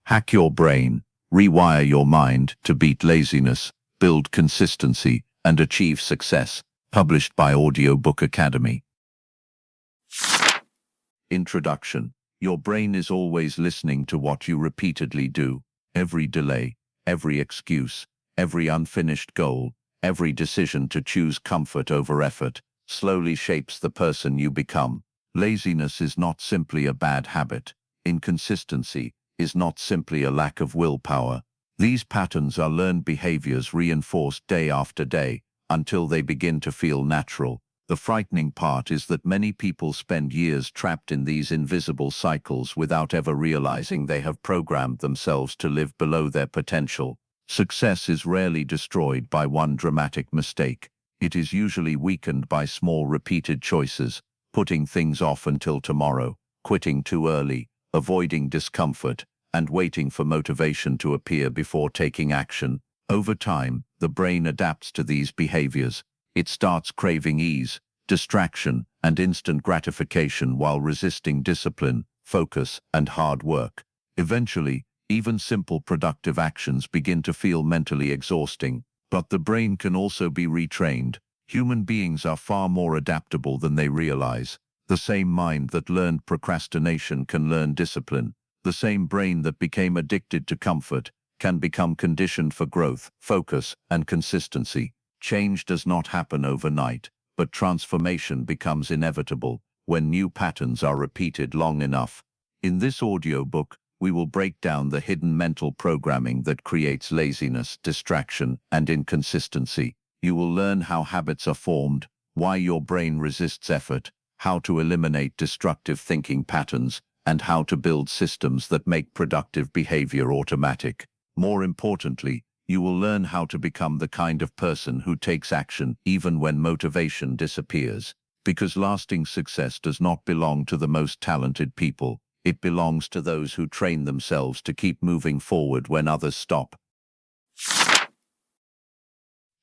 Hack your brain, rewire your mind to beat laziness, build consistency, and achieve success. Published by Audiobook Academy. Introduction. Your brain is always listening to what you repeatedly do. Every delay, every excuse, every unfinished goal, every decision to choose comfort over effort, slowly shapes the person you become. Laziness is not simply a bad habit. Inconsistency is not simply a lack of willpower. These patterns are learned behaviors reinforced day after day until they begin to feel natural. The frightening part is that many people spend years trapped in these invisible cycles without ever realizing they have programmed themselves to live below their potential. Success is rarely destroyed by one dramatic mistake. It is usually weakened by small repeated choices, putting things off until tomorrow, quitting too early, avoiding discomfort, and waiting for motivation to appear before taking action. Over time, the brain adapts to these behaviors. It starts craving ease, distraction, and instant gratification while resisting discipline, focus, and hard work. Eventually, even simple productive actions begin to feel mentally exhausting. But the brain can also be retrained. Human beings are far more adaptable than they realize. The same mind that learned procrastination can learn discipline. The same brain that became addicted to comfort can become conditioned for growth, focus, and consistency. Change does not happen overnight, but transformation becomes inevitable when new patterns are repeated long enough. In this audiobook, we will break down the hidden mental programming that creates laziness, distraction, and inconsistency. You will learn how habits are formed, why your brain resists effort, how to eliminate destructive thinking patterns, and how to build systems that make productive behavior automatic. More importantly, you will learn how to become the kind of person who takes action even when motivation disappears. Because lasting success does not belong to the most talented people. It belongs to those who train themselves to keep moving forward when others stop.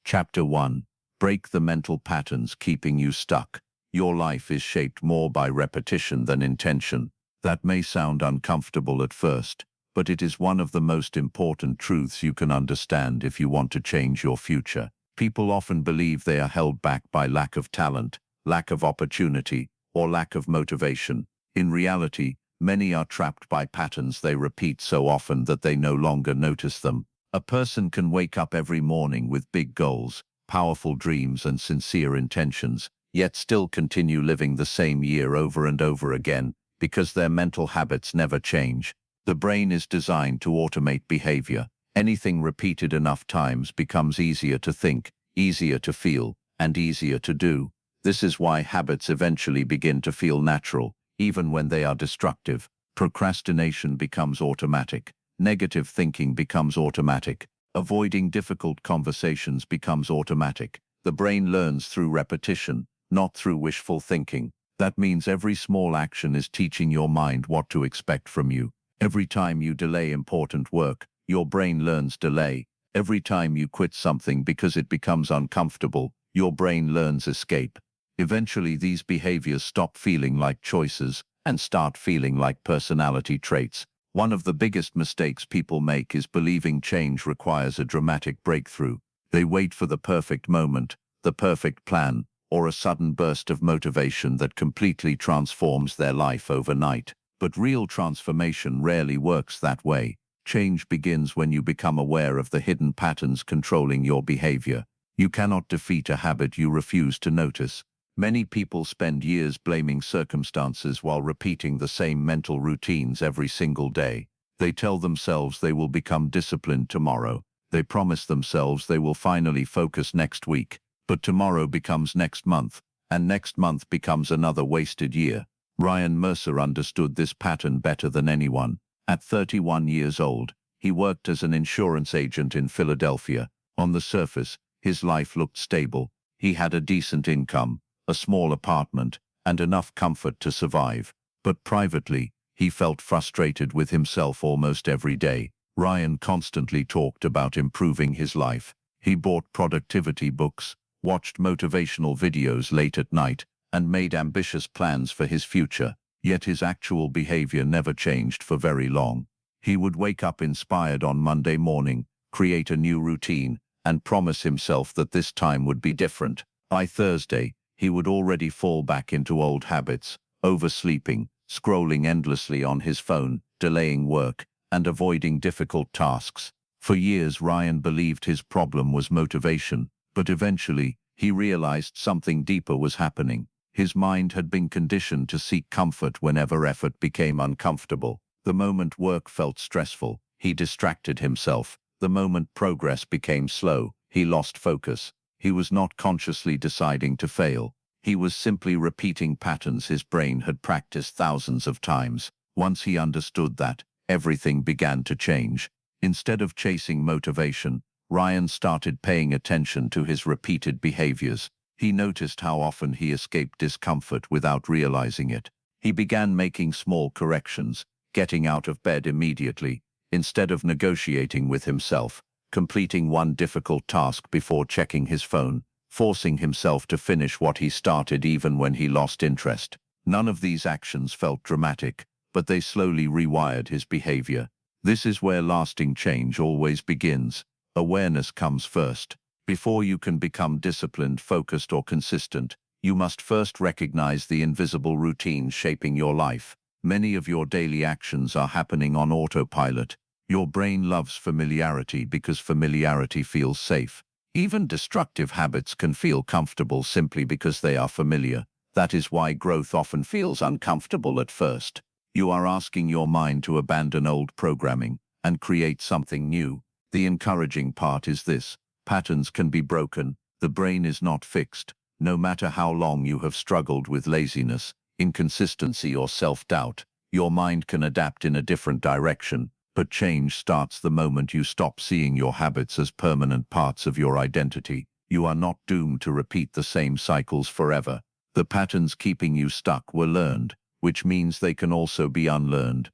Chapter 1. Break the mental patterns keeping you stuck. Your life is shaped more by repetition than intention. That may sound uncomfortable at first, but it is one of the most important truths you can understand if you want to change your future. People often believe they are held back by lack of talent, lack of opportunity, or lack of motivation. In reality, many are trapped by patterns they repeat so often that they no longer notice them. A person can wake up every morning with big goals, powerful dreams, and sincere intentions, yet still continue living the same year over and over again because their mental habits never change. The brain is designed to automate behavior. Anything repeated enough times becomes easier to think, easier to feel, and easier to do. This is why habits eventually begin to feel natural, even when they are destructive. Procrastination becomes automatic. Negative thinking becomes automatic. Avoiding difficult conversations becomes automatic. The brain learns through repetition, not through wishful thinking. That means every small action is teaching your mind what to expect from you. Every time you delay important work, your brain learns delay. Every time you quit something because it becomes uncomfortable, your brain learns escape. Eventually, these behaviors stop feeling like choices and start feeling like personality traits. One of the biggest mistakes people make is believing change requires a dramatic breakthrough. They wait for the perfect moment, the perfect plan, or a sudden burst of motivation that completely transforms their life overnight. But real transformation rarely works that way. Change begins when you become aware of the hidden patterns controlling your behavior. You cannot defeat a habit you refuse to notice. Many people spend years blaming circumstances while repeating the same mental routines every single day. They tell themselves they will become disciplined tomorrow. They promise themselves they will finally focus next week. But tomorrow becomes next month, and next month becomes another wasted year. Ryan Mercer understood this pattern better than anyone. At 31 years old, he worked as an insurance agent in Philadelphia. On the surface, his life looked stable. He had a decent income, a small apartment, and enough comfort to survive. But privately, he felt frustrated with himself almost every day. Ryan constantly talked about improving his life. He bought productivity books, watched motivational videos late at night, and made ambitious plans for his future. Yet his actual behavior never changed for very long. He would wake up inspired on Monday morning, create a new routine, and promise himself that this time would be different. By Thursday, he would already fall back into old habits, oversleeping, scrolling endlessly on his phone, delaying work, and avoiding difficult tasks. For years, Ryan believed his problem was motivation, but eventually, he realized something deeper was happening. His mind had been conditioned to seek comfort whenever effort became uncomfortable. The moment work felt stressful, he distracted himself. The moment progress became slow, he lost focus. He was not consciously deciding to fail. He was simply repeating patterns his brain had practiced thousands of times. Once he understood that, everything began to change. Instead of chasing motivation, Ryan started paying attention to his repeated behaviors. He noticed how often he escaped discomfort without realizing it. He began making small corrections, getting out of bed immediately, instead of negotiating with himself, completing one difficult task before checking his phone, forcing himself to finish what he started even when he lost interest. None of these actions felt dramatic, but they slowly rewired his behavior. This is where lasting change always begins. Awareness comes first. Before you can become disciplined, focused, or consistent, you must first recognize the invisible routines shaping your life. Many of your daily actions are happening on autopilot. Your brain loves familiarity because familiarity feels safe. Even destructive habits can feel comfortable simply because they are familiar. That is why growth often feels uncomfortable at first. You are asking your mind to abandon old programming and create something new. The encouraging part is this: patterns can be broken. The brain is not fixed. No matter how long you have struggled with laziness, inconsistency, or self-doubt, your mind can adapt in a different direction. But change starts the moment you stop seeing your habits as permanent parts of your identity. You are not doomed to repeat the same cycles forever. The patterns keeping you stuck were learned, which means they can also be unlearned.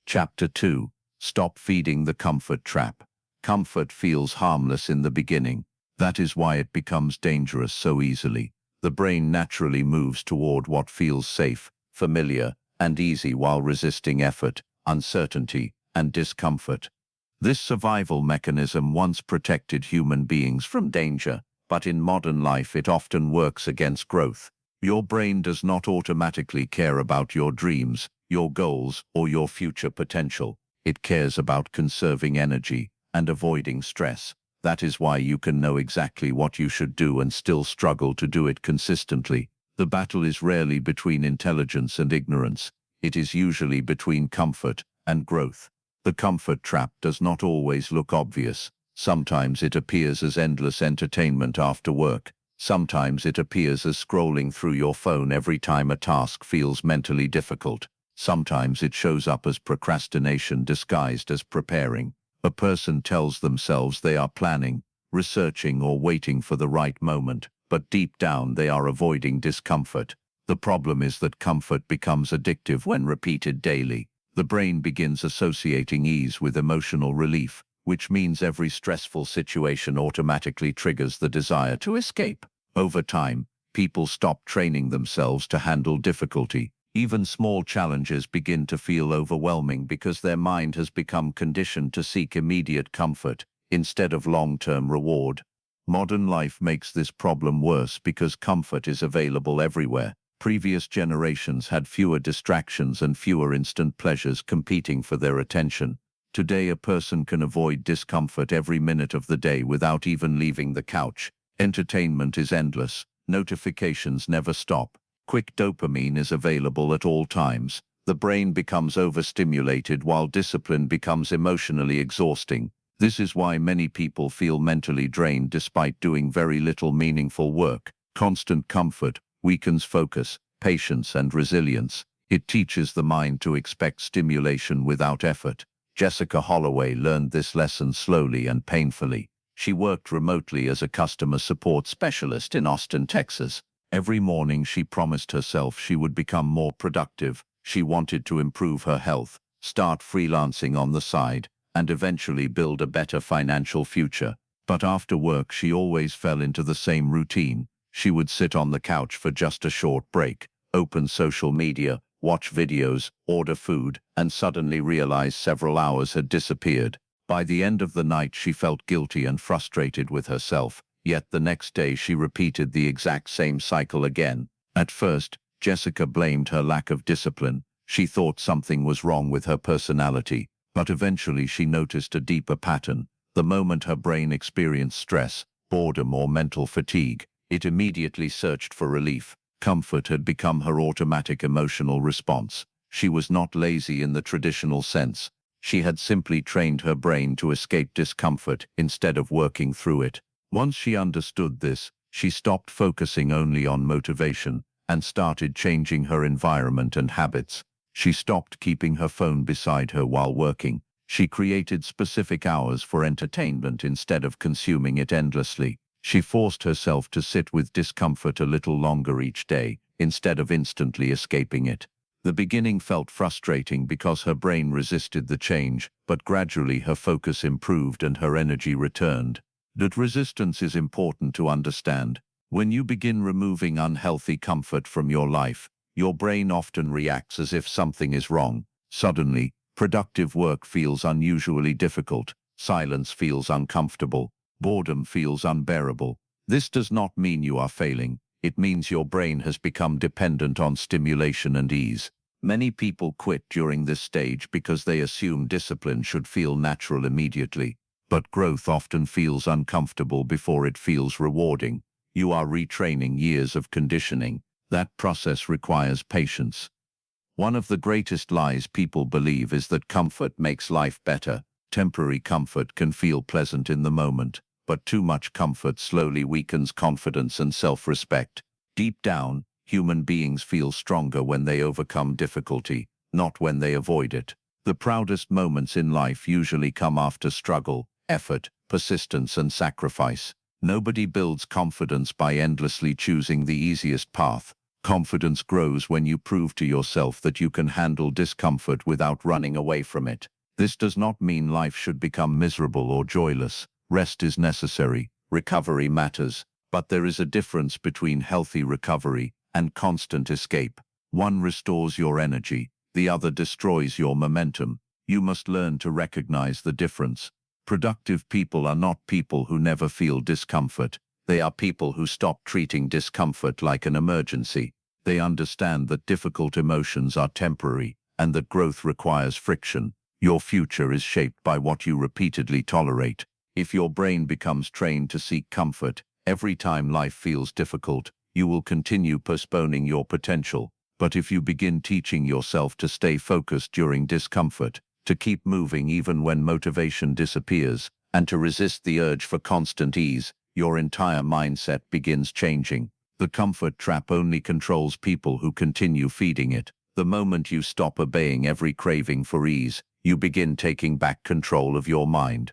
Chapter 2. Stop feeding the comfort trap. Comfort feels harmless in the beginning. That is why it becomes dangerous so easily. The brain naturally moves toward what feels safe, familiar, and easy while resisting effort, uncertainty, and discomfort. This survival mechanism once protected human beings from danger, but in modern life it often works against growth. Your brain does not automatically care about your dreams, your goals, or your future potential. It cares about conserving energy and avoiding stress. That is why you can know exactly what you should do and still struggle to do it consistently. The battle is rarely between intelligence and ignorance. It is usually between comfort and growth. The comfort trap does not always look obvious. Sometimes it appears as endless entertainment after work. Sometimes it appears as scrolling through your phone every time a task feels mentally difficult. Sometimes it shows up as procrastination disguised as preparing. A person tells themselves they are planning, researching, or waiting for the right moment, but deep down they are avoiding discomfort. The problem is that comfort becomes addictive when repeated daily. The brain begins associating ease with emotional relief, which means every stressful situation automatically triggers the desire to escape. Over time, people stop training themselves to handle difficulty. Even small challenges begin to feel overwhelming because their mind has become conditioned to seek immediate comfort instead of long-term reward. Modern life makes this problem worse because comfort is available everywhere. Previous generations had fewer distractions and fewer instant pleasures competing for their attention. Today, a person can avoid discomfort every minute of the day without even leaving the couch. Entertainment is endless. Notifications never stop. Quick dopamine is available at all times. The brain becomes overstimulated while discipline becomes emotionally exhausting. This is why many people feel mentally drained despite doing very little meaningful work. Constant comfort weakens focus, patience, and resilience. It teaches the mind to expect stimulation without effort. Jessica Holloway learned this lesson slowly and painfully. She worked remotely as a customer support specialist in Austin, Texas. Every morning she promised herself she would become more productive. She wanted to improve her health, start freelancing on the side, and eventually build a better financial future. But after work she always fell into the same routine. She would sit on the couch for just a short break, open social media, watch videos, order food, and suddenly realize several hours had disappeared. By the end of the night, she felt guilty and frustrated with herself, yet the next day she repeated the exact same cycle again. At first, Jessica blamed her lack of discipline. She thought something was wrong with her personality, but eventually she noticed a deeper pattern. The moment her brain experienced stress, boredom, or mental fatigue, it immediately searched for relief. Comfort had become her automatic emotional response. She was not lazy in the traditional sense. She had simply trained her brain to escape discomfort instead of working through it. Once she understood this, she stopped focusing only on motivation and started changing her environment and habits. She stopped keeping her phone beside her while working. She created specific hours for entertainment instead of consuming it endlessly. She forced herself to sit with discomfort a little longer each day, instead of instantly escaping it. The beginning felt frustrating because her brain resisted the change, but gradually her focus improved and her energy returned. That resistance is important to understand. When you begin removing unhealthy comfort from your life, your brain often reacts as if something is wrong. Suddenly, productive work feels unusually difficult, silence feels uncomfortable, boredom feels unbearable. This does not mean you are failing. It means your brain has become dependent on stimulation and ease. Many people quit during this stage because they assume discipline should feel natural immediately. But growth often feels uncomfortable before it feels rewarding. You are retraining years of conditioning. That process requires patience. One of the greatest lies people believe is that comfort makes life better. Temporary comfort can feel pleasant in the moment, but too much comfort slowly weakens confidence and self-respect. Deep down, human beings feel stronger when they overcome difficulty, not when they avoid it. The proudest moments in life usually come after struggle, effort, persistence, and sacrifice. Nobody builds confidence by endlessly choosing the easiest path. Confidence grows when you prove to yourself that you can handle discomfort without running away from it. This does not mean life should become miserable or joyless. Rest is necessary. Recovery matters. But there is a difference between healthy recovery and constant escape. One restores your energy, the other destroys your momentum. You must learn to recognize the difference. Productive people are not people who never feel discomfort. They are people who stop treating discomfort like an emergency. They understand that difficult emotions are temporary and that growth requires friction. Your future is shaped by what you repeatedly tolerate. If your brain becomes trained to seek comfort every time life feels difficult, you will continue postponing your potential. But if you begin teaching yourself to stay focused during discomfort, to keep moving even when motivation disappears, and to resist the urge for constant ease, your entire mindset begins changing. The comfort trap only controls people who continue feeding it. The moment you stop obeying every craving for ease, you begin taking back control of your mind.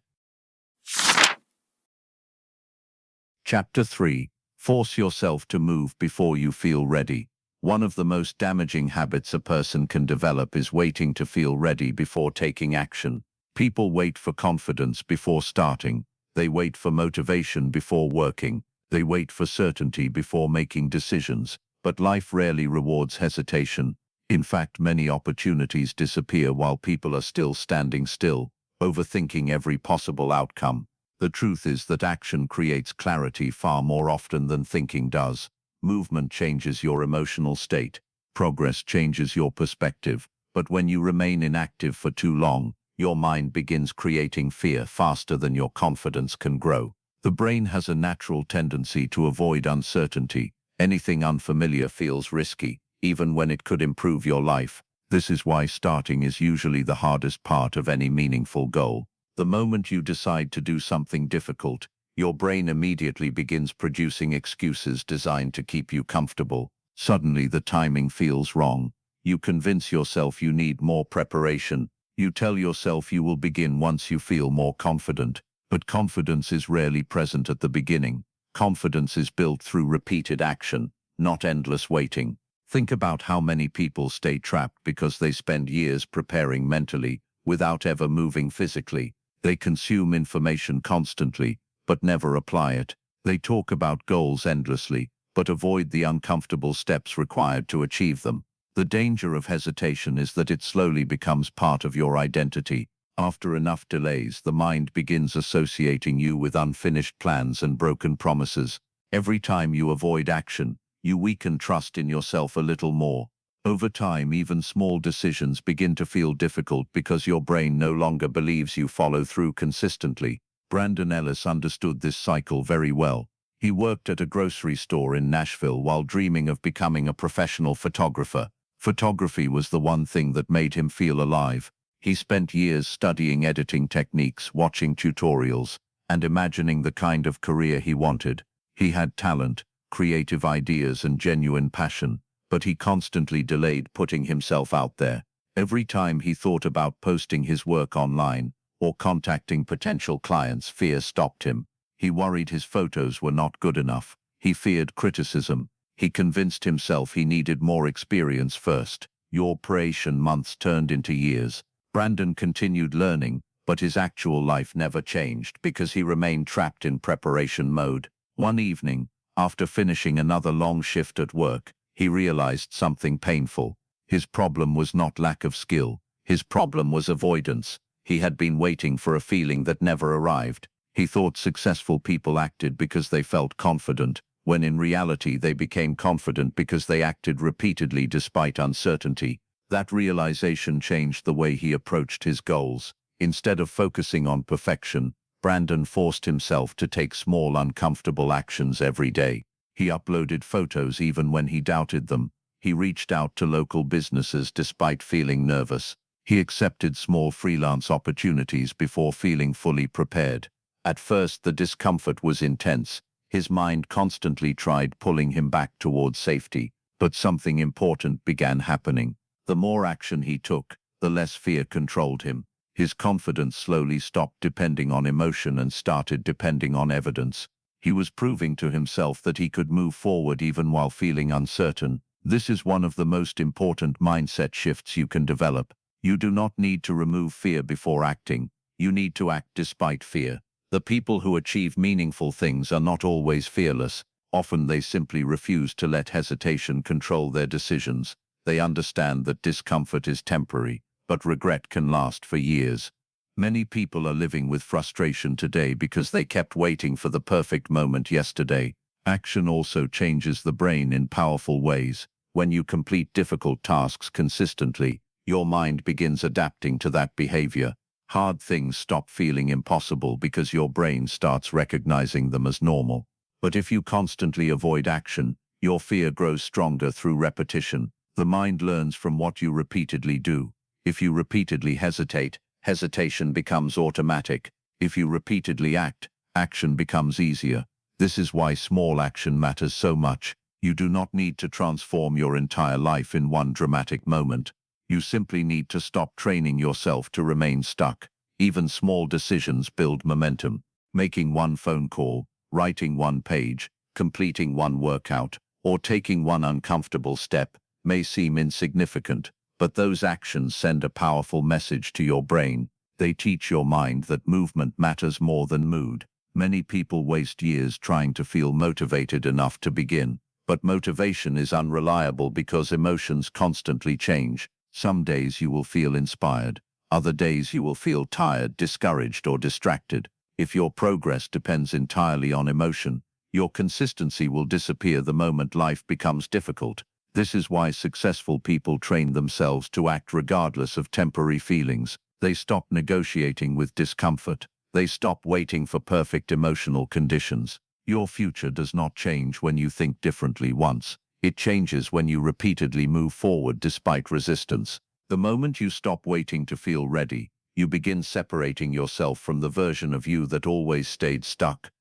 Chapter 3. Force yourself to move before you feel ready. One of the most damaging habits a person can develop is waiting to feel ready before taking action. People wait for confidence before starting. They wait for motivation before working. They wait for certainty before making decisions. But life rarely rewards hesitation. In fact, many opportunities disappear while people are still standing still, overthinking every possible outcome. The truth is that action creates clarity far more often than thinking does. Movement changes your emotional state. Progress changes your perspective. But when you remain inactive for too long, your mind begins creating fear faster than your confidence can grow. The brain has a natural tendency to avoid uncertainty. Anything unfamiliar feels risky, even when it could improve your life. This is why starting is usually the hardest part of any meaningful goal. The moment you decide to do something difficult, your brain immediately begins producing excuses designed to keep you comfortable. Suddenly the timing feels wrong. You convince yourself you need more preparation. You tell yourself you will begin once you feel more confident. But confidence is rarely present at the beginning. Confidence is built through repeated action, not endless waiting. Think about how many people stay trapped because they spend years preparing mentally without ever moving physically. They consume information constantly, but never apply it. They talk about goals endlessly, but avoid the uncomfortable steps required to achieve them. The danger of hesitation is that it slowly becomes part of your identity. After enough delays, the mind begins associating you with unfinished plans and broken promises. Every time you avoid action, you weaken trust in yourself a little more. Over time, even small decisions begin to feel difficult because your brain no longer believes you follow through consistently. Brandon Ellis understood this cycle very well. He worked at a grocery store in Nashville while dreaming of becoming a professional photographer. Photography was the one thing that made him feel alive. He spent years studying editing techniques, watching tutorials, and imagining the kind of career he wanted. He had talent, creative ideas, and genuine passion, but he constantly delayed putting himself out there. Every time he thought about posting his work online or contacting potential clients, fear stopped him. He worried his photos were not good enough. He feared criticism. He convinced himself he needed more experience first. Your preparation months turned into years. Brandon continued learning, but his actual life never changed because he remained trapped in preparation mode. One evening, after finishing another long shift at work, he realized something painful. His problem was not lack of skill. His problem was avoidance. He had been waiting for a feeling that never arrived. He thought successful people acted because they felt confident, when in reality they became confident because they acted repeatedly despite uncertainty. That realization changed the way he approached his goals. Instead of focusing on perfection, Brandon forced himself to take small, uncomfortable actions every day. He uploaded photos even when he doubted them. He reached out to local businesses despite feeling nervous. He accepted small freelance opportunities before feeling fully prepared. At first, the discomfort was intense. His mind constantly tried pulling him back towards safety, but something important began happening. The more action he took, the less fear controlled him. His confidence slowly stopped depending on emotion and started depending on evidence. He was proving to himself that he could move forward even while feeling uncertain. This is one of the most important mindset shifts you can develop. You do not need to remove fear before acting. You need to act despite fear. The people who achieve meaningful things are not always fearless. Often they simply refuse to let hesitation control their decisions. They understand that discomfort is temporary, but regret can last for years. Many people are living with frustration today because they kept waiting for the perfect moment yesterday. Action also changes the brain in powerful ways. When you complete difficult tasks consistently, your mind begins adapting to that behavior. Hard things stop feeling impossible because your brain starts recognizing them as normal. But if you constantly avoid action, your fear grows stronger through repetition. The mind learns from what you repeatedly do. If you repeatedly hesitate, hesitation becomes automatic. If you repeatedly act, action becomes easier. This is why small action matters so much. You do not need to transform your entire life in one dramatic moment. You simply need to stop training yourself to remain stuck. Even small decisions build momentum. Making one phone call, writing one page, completing one workout, or taking one uncomfortable step may seem insignificant, but those actions send a powerful message to your brain. They teach your mind that movement matters more than mood. Many people waste years trying to feel motivated enough to begin, but motivation is unreliable because emotions constantly change. Some days you will feel inspired. Other days you will feel tired, discouraged, or distracted. If your progress depends entirely on emotion, your consistency will disappear the moment life becomes difficult. This is why successful people train themselves to act regardless of temporary feelings. They stop negotiating with discomfort. They stop waiting for perfect emotional conditions. Your future does not change when you think differently once. It changes when you repeatedly move forward despite resistance. The moment you stop waiting to feel ready, you begin separating yourself from the version of you that always stayed stuck.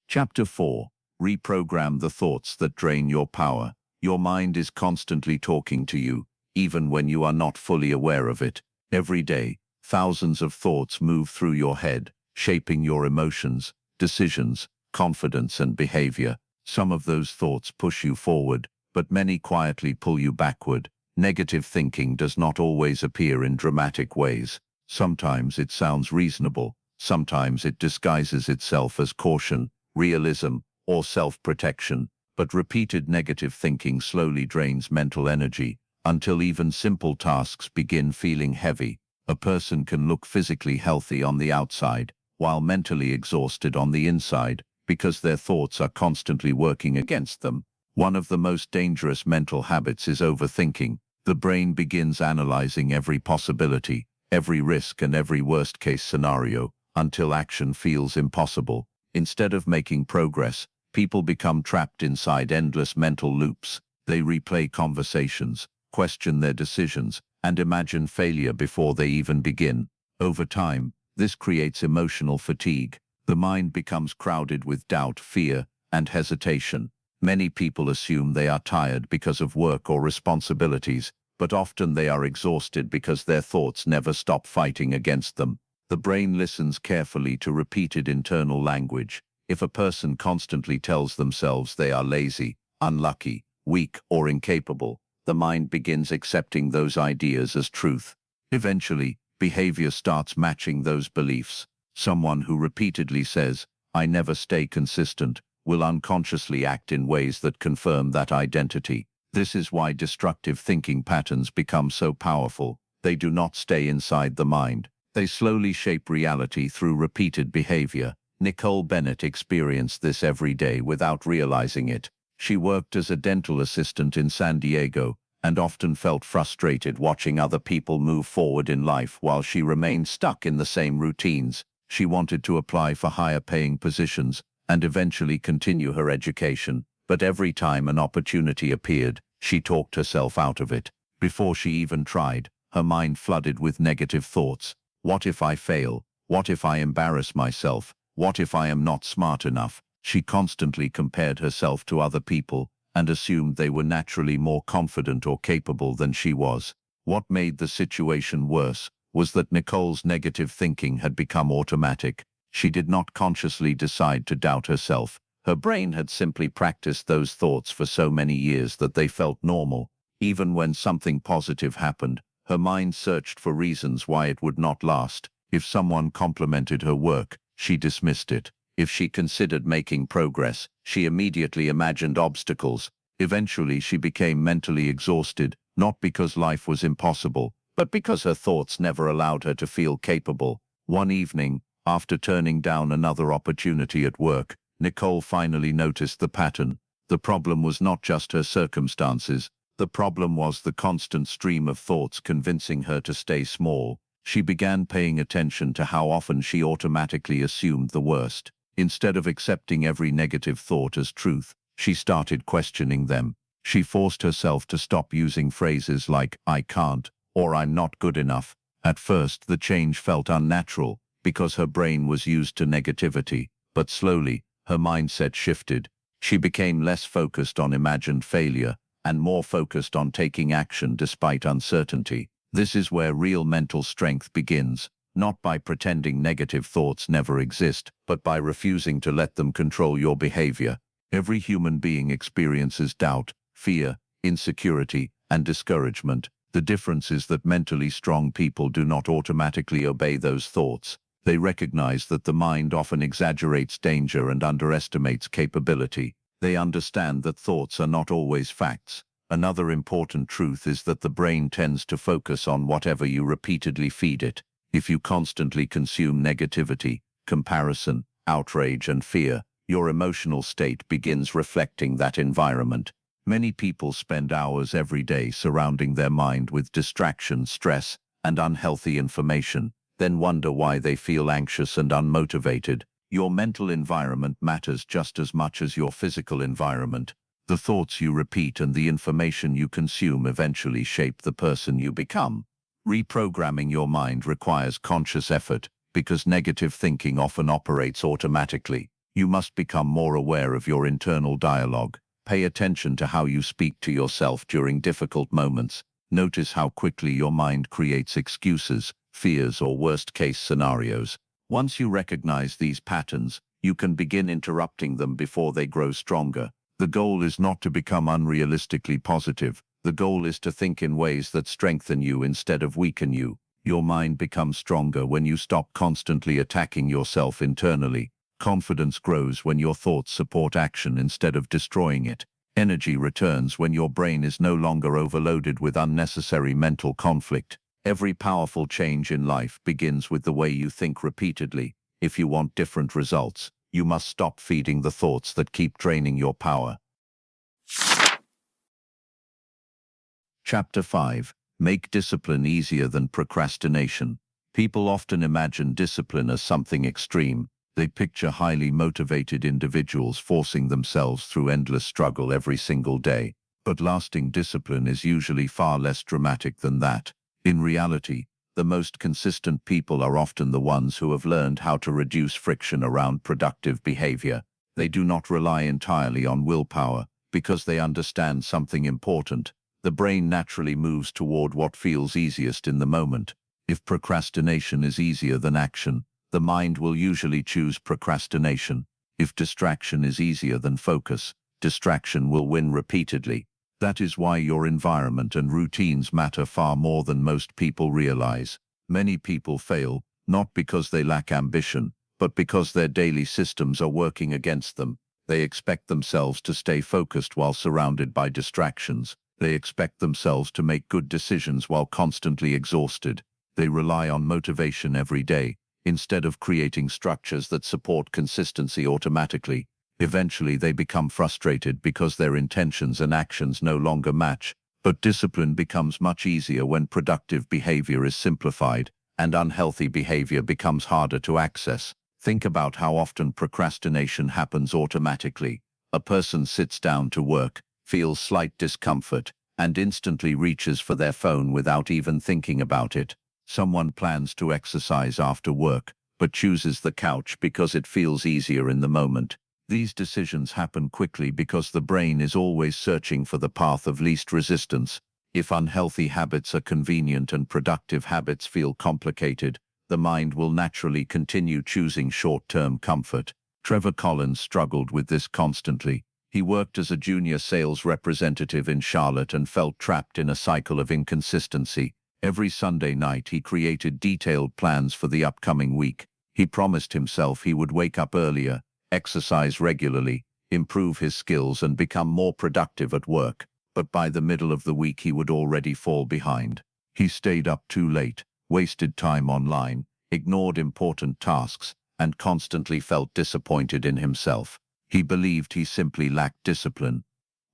Chapter 4. Reprogram the thoughts that drain your power. Your mind is constantly talking to you, even when you are not fully aware of it. Every day, thousands of thoughts move through your head, shaping your emotions, decisions, confidence, and behavior. Some of those thoughts push you forward, but many quietly pull you backward. Negative thinking does not always appear in dramatic ways. Sometimes it sounds reasonable. Sometimes it disguises itself as caution, realism, or self-protection. but repeated negative thinking slowly drains mental energy until even simple tasks begin feeling heavy. A person can look physically healthy on the outside, while mentally exhausted on the inside, because their thoughts are constantly working against them. One of the most dangerous mental habits is overthinking. The brain begins analyzing every possibility, every risk and every worst-case scenario, until action feels impossible. Instead of making progress, people become trapped inside endless mental loops. They replay conversations, question their decisions, and imagine failure before they even begin. Over time, this creates emotional fatigue. The mind becomes crowded with doubt, fear, and hesitation. Many people assume they are tired because of work or responsibilities, but often they are exhausted because their thoughts never stop fighting against them. The brain listens carefully to repeated internal language. If a person constantly tells themselves they are lazy, unlucky, weak, or incapable, the mind begins accepting those ideas as truth. Eventually, behavior starts matching those beliefs. Someone who repeatedly says, "I never stay consistent," will unconsciously act in ways that confirm that identity. This is why destructive thinking patterns become so powerful. They do not stay inside the mind. They slowly shape reality through repeated behavior. Nicole Bennett experienced this every day without realizing it. She worked as a dental assistant in San Diego and often felt frustrated watching other people move forward in life while she remained stuck in the same routines. She wanted to apply for higher-paying positions and eventually continue her education, but every time an opportunity appeared, she talked herself out of it. Before she even tried, her mind flooded with negative thoughts. What if I fail? What if I embarrass myself? What if I am not smart enough? She constantly compared herself to other people and assumed they were naturally more confident or capable than she was. What made the situation worse was that Nicole's negative thinking had become automatic. She did not consciously decide to doubt herself. Her brain had simply practiced those thoughts for so many years that they felt normal. Even when something positive happened, her mind searched for reasons why it would not last. If someone complimented her work, she dismissed it. If she considered making progress, she immediately imagined obstacles. Eventually, she became mentally exhausted, not because life was impossible, but because her thoughts never allowed her to feel capable. One evening, after turning down another opportunity at work, Nicole finally noticed the pattern. The problem was not just her circumstances. The problem was the constant stream of thoughts convincing her to stay small. She began paying attention to how often she automatically assumed the worst. Instead of accepting every negative thought as truth, she started questioning them. She forced herself to stop using phrases like, "I can't," or "I'm not good enough." At first, the change felt unnatural because her brain was used to negativity, but slowly, her mindset shifted. She became less focused on imagined failure and more focused on taking action despite uncertainty. This is where real mental strength begins, not by pretending negative thoughts never exist, but by refusing to let them control your behavior. Every human being experiences doubt, fear, insecurity, and discouragement. The difference is that mentally strong people do not automatically obey those thoughts. They recognize that the mind often exaggerates danger and underestimates capability. They understand that thoughts are not always facts. Another important truth is that the brain tends to focus on whatever you repeatedly feed it. If you constantly consume negativity, comparison, outrage, and fear, your emotional state begins reflecting that environment. Many people spend hours every day surrounding their mind with distraction, stress, and unhealthy information, then wonder why they feel anxious and unmotivated. Your mental environment matters just as much as your physical environment. The thoughts you repeat and the information you consume eventually shape the person you become. Reprogramming your mind requires conscious effort because negative thinking often operates automatically. You must become more aware of your internal dialogue. Pay attention to how you speak to yourself during difficult moments. Notice how quickly your mind creates excuses, fears, or worst-case scenarios. Once you recognize these patterns, you can begin interrupting them before they grow stronger. The goal is not to become unrealistically positive. The goal is to think in ways that strengthen you instead of weaken you. Your mind becomes stronger when you stop constantly attacking yourself internally. Confidence grows when your thoughts support action instead of destroying it. Energy returns when your brain is no longer overloaded with unnecessary mental conflict. Every powerful change in life begins with the way you think repeatedly. If you want different results, you must stop feeding the thoughts that keep draining your power. Chapter 5. Make discipline easier than procrastination. People often imagine discipline as something extreme. They picture highly motivated individuals forcing themselves through endless struggle every single day. But lasting discipline is usually far less dramatic than that. In reality, the most consistent people are often the ones who have learned how to reduce friction around productive behavior. They do not rely entirely on willpower because they understand something important. The brain naturally moves toward what feels easiest in the moment. If procrastination is easier than action, the mind will usually choose procrastination. If distraction is easier than focus, distraction will win repeatedly. That is why your environment and routines matter far more than most people realize. Many people fail, not because they lack ambition, but because their daily systems are working against them. They expect themselves to stay focused while surrounded by distractions. They expect themselves to make good decisions while constantly exhausted. They rely on motivation every day, instead of creating structures that support consistency automatically. Eventually they become frustrated because their intentions and actions no longer match. But discipline becomes much easier when productive behavior is simplified, and unhealthy behavior becomes harder to access. Think about how often procrastination happens automatically. A person sits down to work, feels slight discomfort, and instantly reaches for their phone without even thinking about it. Someone plans to exercise after work, but chooses the couch because it feels easier in the moment. These decisions happen quickly because the brain is always searching for the path of least resistance. If unhealthy habits are convenient and productive habits feel complicated, the mind will naturally continue choosing short-term comfort. Trevor Collins struggled with this constantly. He worked as a junior sales representative in Charlotte and felt trapped in a cycle of inconsistency. Every Sunday night he created detailed plans for the upcoming week. He promised himself he would wake up earlier, exercise regularly, improve his skills and become more productive at work. But by the middle of the week he would already fall behind. He stayed up too late, wasted time online, ignored important tasks, and constantly felt disappointed in himself. He believed he simply lacked discipline.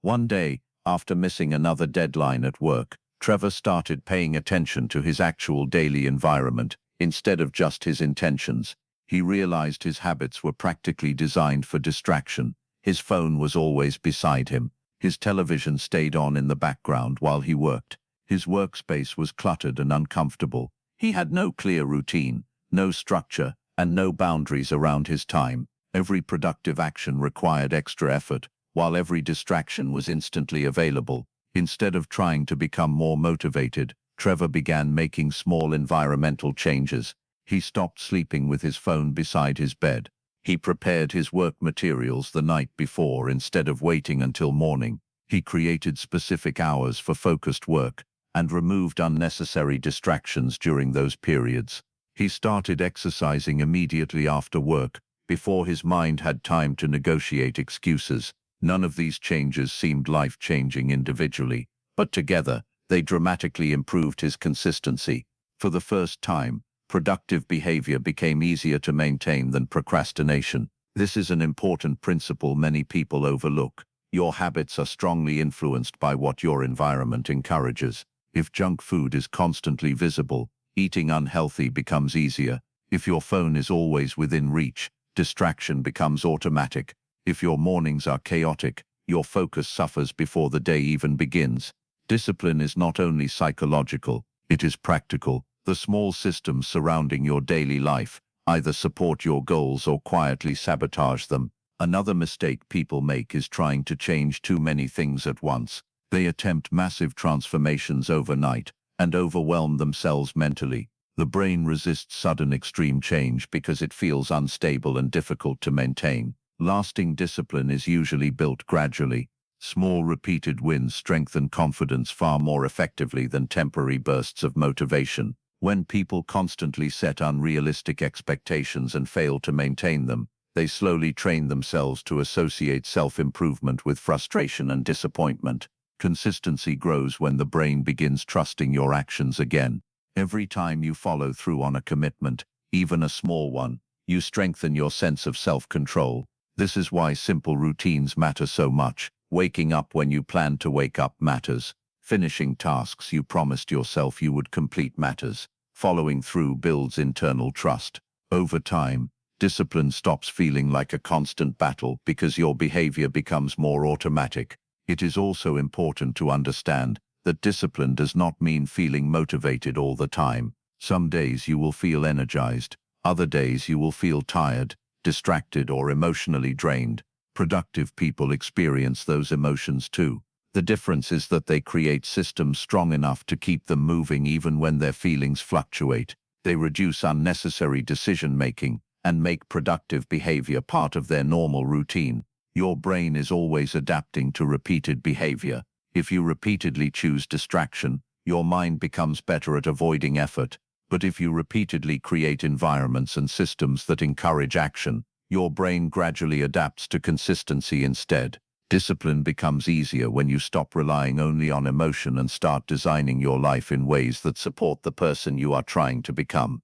One day, after missing another deadline at work, Trevor started paying attention to his actual daily environment, instead of just his intentions. He realized his habits were practically designed for distraction. His phone was always beside him. His television stayed on in the background while he worked. His workspace was cluttered and uncomfortable. He had no clear routine, no structure, and no boundaries around his time. Every productive action required extra effort, while every distraction was instantly available. Instead of trying to become more motivated, Trevor began making small environmental changes. He stopped sleeping with his phone beside his bed. He prepared his work materials the night before instead of waiting until morning. He created specific hours for focused work and removed unnecessary distractions during those periods. He started exercising immediately after work, before his mind had time to negotiate excuses. None of these changes seemed life-changing individually, but together, they dramatically improved his consistency. For the first time, productive behavior became easier to maintain than procrastination. This is an important principle many people overlook. Your habits are strongly influenced by what your environment encourages. If junk food is constantly visible, eating unhealthy becomes easier. If your phone is always within reach, distraction becomes automatic. If your mornings are chaotic, your focus suffers before the day even begins. Discipline is not only psychological, it is practical. The small systems surrounding your daily life either support your goals or quietly sabotage them. Another mistake people make is trying to change too many things at once. They attempt massive transformations overnight and overwhelm themselves mentally. The brain resists sudden extreme change because it feels unstable and difficult to maintain. Lasting discipline is usually built gradually. Small repeated wins strengthen confidence far more effectively than temporary bursts of motivation. When people constantly set unrealistic expectations and fail to maintain them, They slowly train themselves to associate self-improvement with frustration and disappointment. Consistency grows when the brain begins trusting your actions again. Every time you follow through on a commitment, even a small one, you strengthen your sense of self-control. This is why simple routines matter so much. Waking up when you plan to wake up matters. Finishing tasks you promised yourself you would complete matters. Following through builds internal trust. Over time, discipline stops feeling like a constant battle because your behavior becomes more automatic. It is also important to understand that discipline does not mean feeling motivated all the time. Some days you will feel energized. Other days you will feel tired, distracted, or emotionally drained. Productive people experience those emotions too. The difference is that they create systems strong enough to keep them moving even when their feelings fluctuate. They reduce unnecessary decision-making and make productive behavior part of their normal routine. Your brain is always adapting to repeated behavior. If you repeatedly choose distraction, your mind becomes better at avoiding effort. But if you repeatedly create environments and systems that encourage action, your brain gradually adapts to consistency instead. Discipline becomes easier when you stop relying only on emotion and start designing your life in ways that support the person you are trying to become.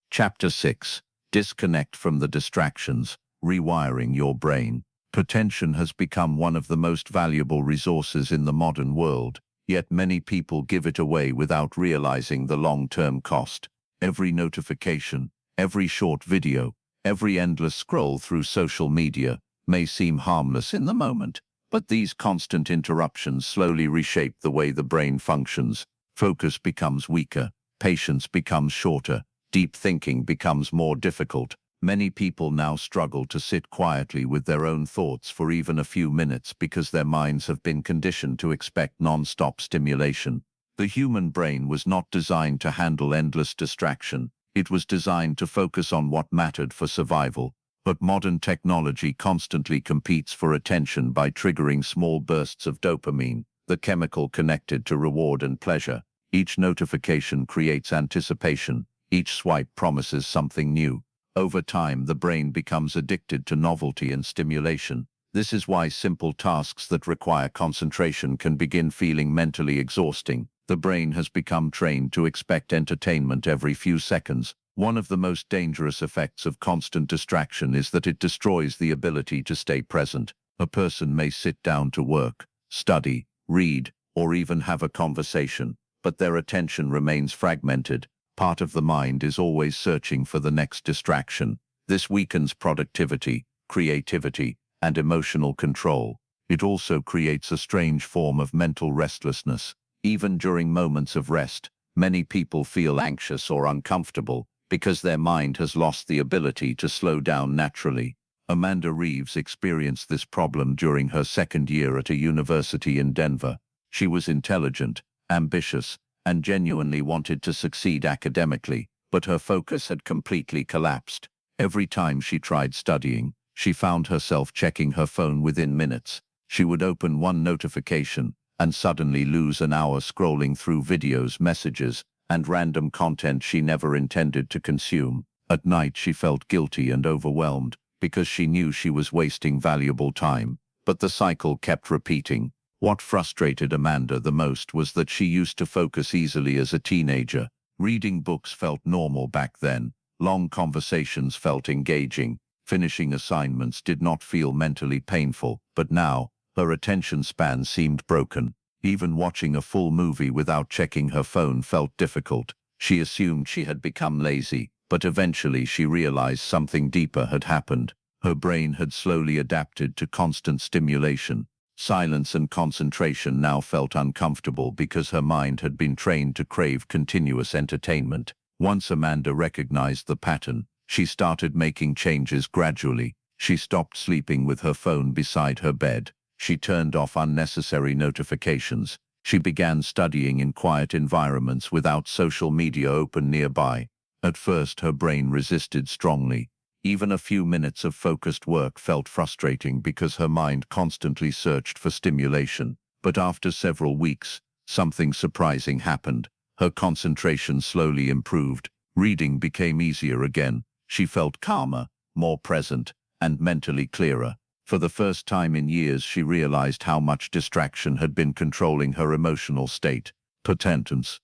Chapter 6. Disconnect from the distractions, rewiring your brain. Attention has become one of the most valuable resources in the modern world, yet many people give it away without realizing the long-term cost. Every notification, every short video, every endless scroll through social media may seem harmless in the moment, but these constant interruptions slowly reshape the way the brain functions. Focus becomes weaker, patience becomes shorter, deep thinking becomes more difficult. Many people now struggle to sit quietly with their own thoughts for even a few minutes because their minds have been conditioned to expect non-stop stimulation. The human brain was not designed to handle endless distraction. It was designed to focus on what mattered for survival. But modern technology constantly competes for attention by triggering small bursts of dopamine, the chemical connected to reward and pleasure. Each notification creates anticipation. Each swipe promises something new. Over time, the brain becomes addicted to novelty and stimulation. This is why simple tasks that require concentration can begin feeling mentally exhausting. The brain has become trained to expect entertainment every few seconds. One of the most dangerous effects of constant distraction is that it destroys the ability to stay present. A person may sit down to work, study, read, or even have a conversation, but their attention remains fragmented. Part of the mind is always searching for the next distraction. This weakens productivity, creativity, and emotional control. It also creates a strange form of mental restlessness. Even during moments of rest, many people feel anxious or uncomfortable because their mind has lost the ability to slow down naturally. Amanda Reeves experienced this problem during her second year at a university in Denver. She was intelligent, ambitious, and genuinely wanted to succeed academically, but her focus had completely collapsed. Every time she tried studying, she found herself checking her phone within minutes. She would open one notification and suddenly lose an hour scrolling through videos, messages, and random content she never intended to consume. At night, she felt guilty and overwhelmed because she knew she was wasting valuable time, but the cycle kept repeating. What frustrated Amanda the most was that she used to focus easily as a teenager. Reading books felt normal back then. Long conversations felt engaging. Finishing assignments did not feel mentally painful, but now, her attention span seemed broken. Even watching a full movie without checking her phone felt difficult. She assumed she had become lazy, but eventually she realized something deeper had happened. Her brain had slowly adapted to constant stimulation. Silence and concentration now felt uncomfortable because her mind had been trained to crave continuous entertainment. Once Amanda recognized the pattern, she started making changes gradually. She stopped sleeping with her phone beside her bed. She turned off unnecessary notifications. She began studying in quiet environments without social media open nearby. At first, her brain resisted strongly. Even a few minutes of focused work felt frustrating because her mind constantly searched for stimulation. But after several weeks, something surprising happened. Her concentration slowly improved. Reading became easier again. She felt calmer, more present, and mentally clearer. For the first time in years, she realized how much distraction had been controlling her emotional state. Potentials.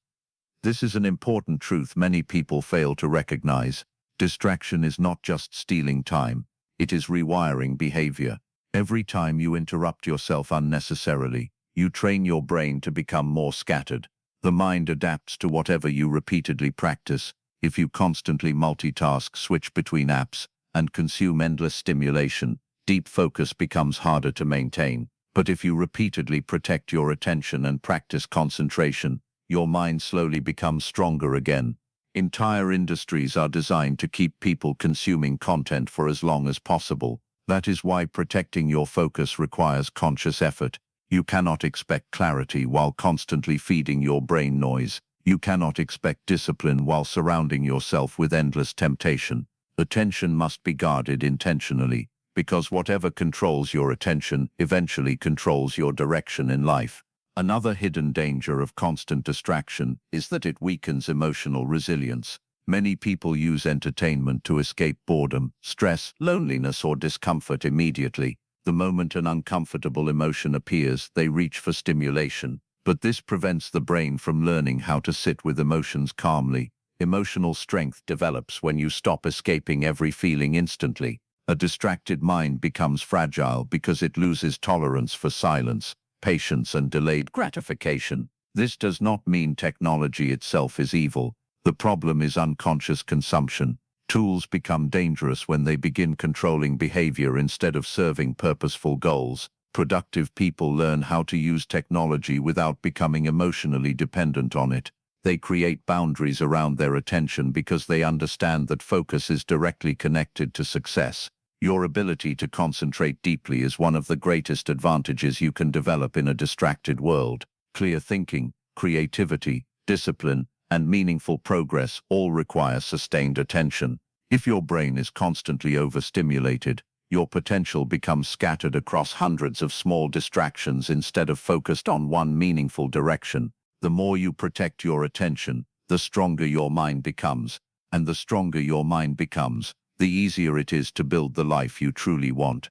This is an important truth many people fail to recognize. Distraction is not just stealing time, it is rewiring behavior. Every time you interrupt yourself unnecessarily, you train your brain to become more scattered. The mind adapts to whatever you repeatedly practice. If you constantly multitask, switch between apps, and consume endless stimulation, deep focus becomes harder to maintain. But if you repeatedly protect your attention and practice concentration, your mind slowly becomes stronger again. Entire industries are designed to keep people consuming content for as long as possible. That is why protecting your focus requires conscious effort. You cannot expect clarity while constantly feeding your brain noise. You cannot expect discipline while surrounding yourself with endless temptation. Attention must be guarded intentionally, because whatever controls your attention eventually controls your direction in life. Another hidden danger of constant distraction is that it weakens emotional resilience. Many people use entertainment to escape boredom, stress, loneliness, or discomfort immediately. The moment an uncomfortable emotion appears, they reach for stimulation. But this prevents the brain from learning how to sit with emotions calmly. Emotional strength develops when you stop escaping every feeling instantly. A distracted mind becomes fragile because it loses tolerance for silence, patience, and delayed gratification. This does not mean technology itself is evil. The problem is unconscious consumption. Tools become dangerous when they begin controlling behavior instead of serving purposeful goals. Productive people learn how to use technology without becoming emotionally dependent on it. They create boundaries around their attention because they understand that focus is directly connected to success. Your ability to concentrate deeply is one of the greatest advantages you can develop in a distracted world. Clear thinking, creativity, discipline, and meaningful progress all require sustained attention. If your brain is constantly overstimulated, your potential becomes scattered across hundreds of small distractions instead of focused on one meaningful direction. The more you protect your attention, the stronger your mind becomes. And the stronger your mind becomes, the easier it is to build the life you truly want.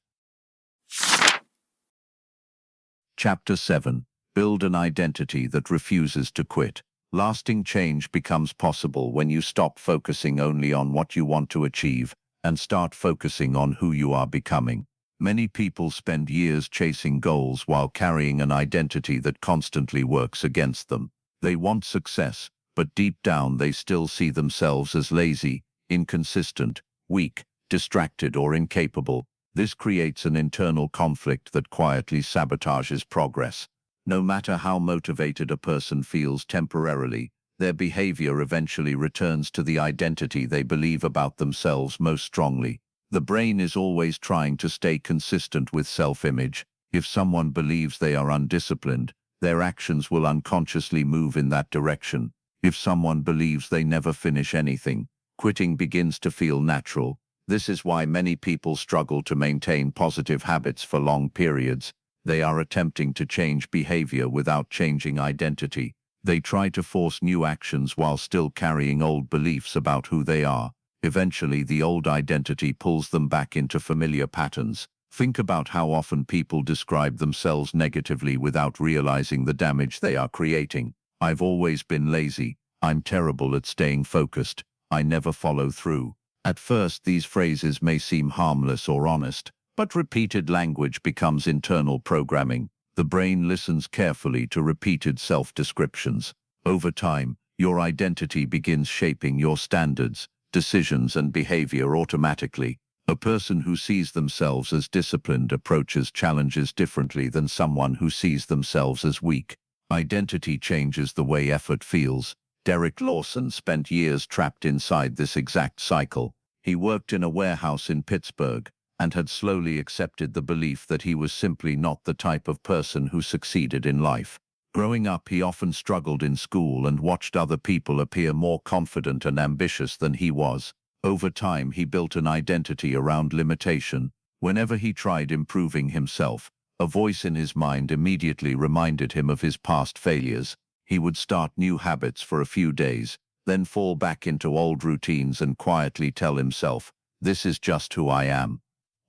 Chapter 7. Build an identity that refuses to quit. Lasting change becomes possible when you stop focusing only on what you want to achieve and start focusing on who you are becoming. Many people spend years chasing goals while carrying an identity that constantly works against them. They want success, but deep down they still see themselves as lazy, inconsistent, weak, distracted, or incapable. This creates an internal conflict that quietly sabotages progress. No matter how motivated a person feels temporarily, their behavior eventually returns to the identity they believe about themselves most strongly. The brain is always trying to stay consistent with self-image. If someone believes they are undisciplined, their actions will unconsciously move in that direction. If someone believes they never finish anything, quitting begins to feel natural. This is why many people struggle to maintain positive habits for long periods. They are attempting to change behavior without changing identity. They try to force new actions while still carrying old beliefs about who they are. Eventually, the old identity pulls them back into familiar patterns. Think about how often people describe themselves negatively without realizing the damage they are creating. I've always been lazy. I'm terrible at staying focused. I never follow through. At first, these phrases may seem harmless or honest, but repeated language becomes internal programming. The brain listens carefully to repeated self-descriptions. Over time, your identity begins shaping your standards, decisions, and behavior automatically. A person who sees themselves as disciplined approaches challenges differently than someone who sees themselves as weak. Identity changes the way effort feels. Derek Lawson spent years trapped inside this exact cycle. He worked in a warehouse in Pittsburgh and had slowly accepted the belief that he was simply not the type of person who succeeded in life. Growing up, he often struggled in school and watched other people appear more confident and ambitious than he was. Over time, he built an identity around limitation. Whenever he tried improving himself, a voice in his mind immediately reminded him of his past failures. He would start new habits for a few days, then fall back into old routines and quietly tell himself, "This is just who I am."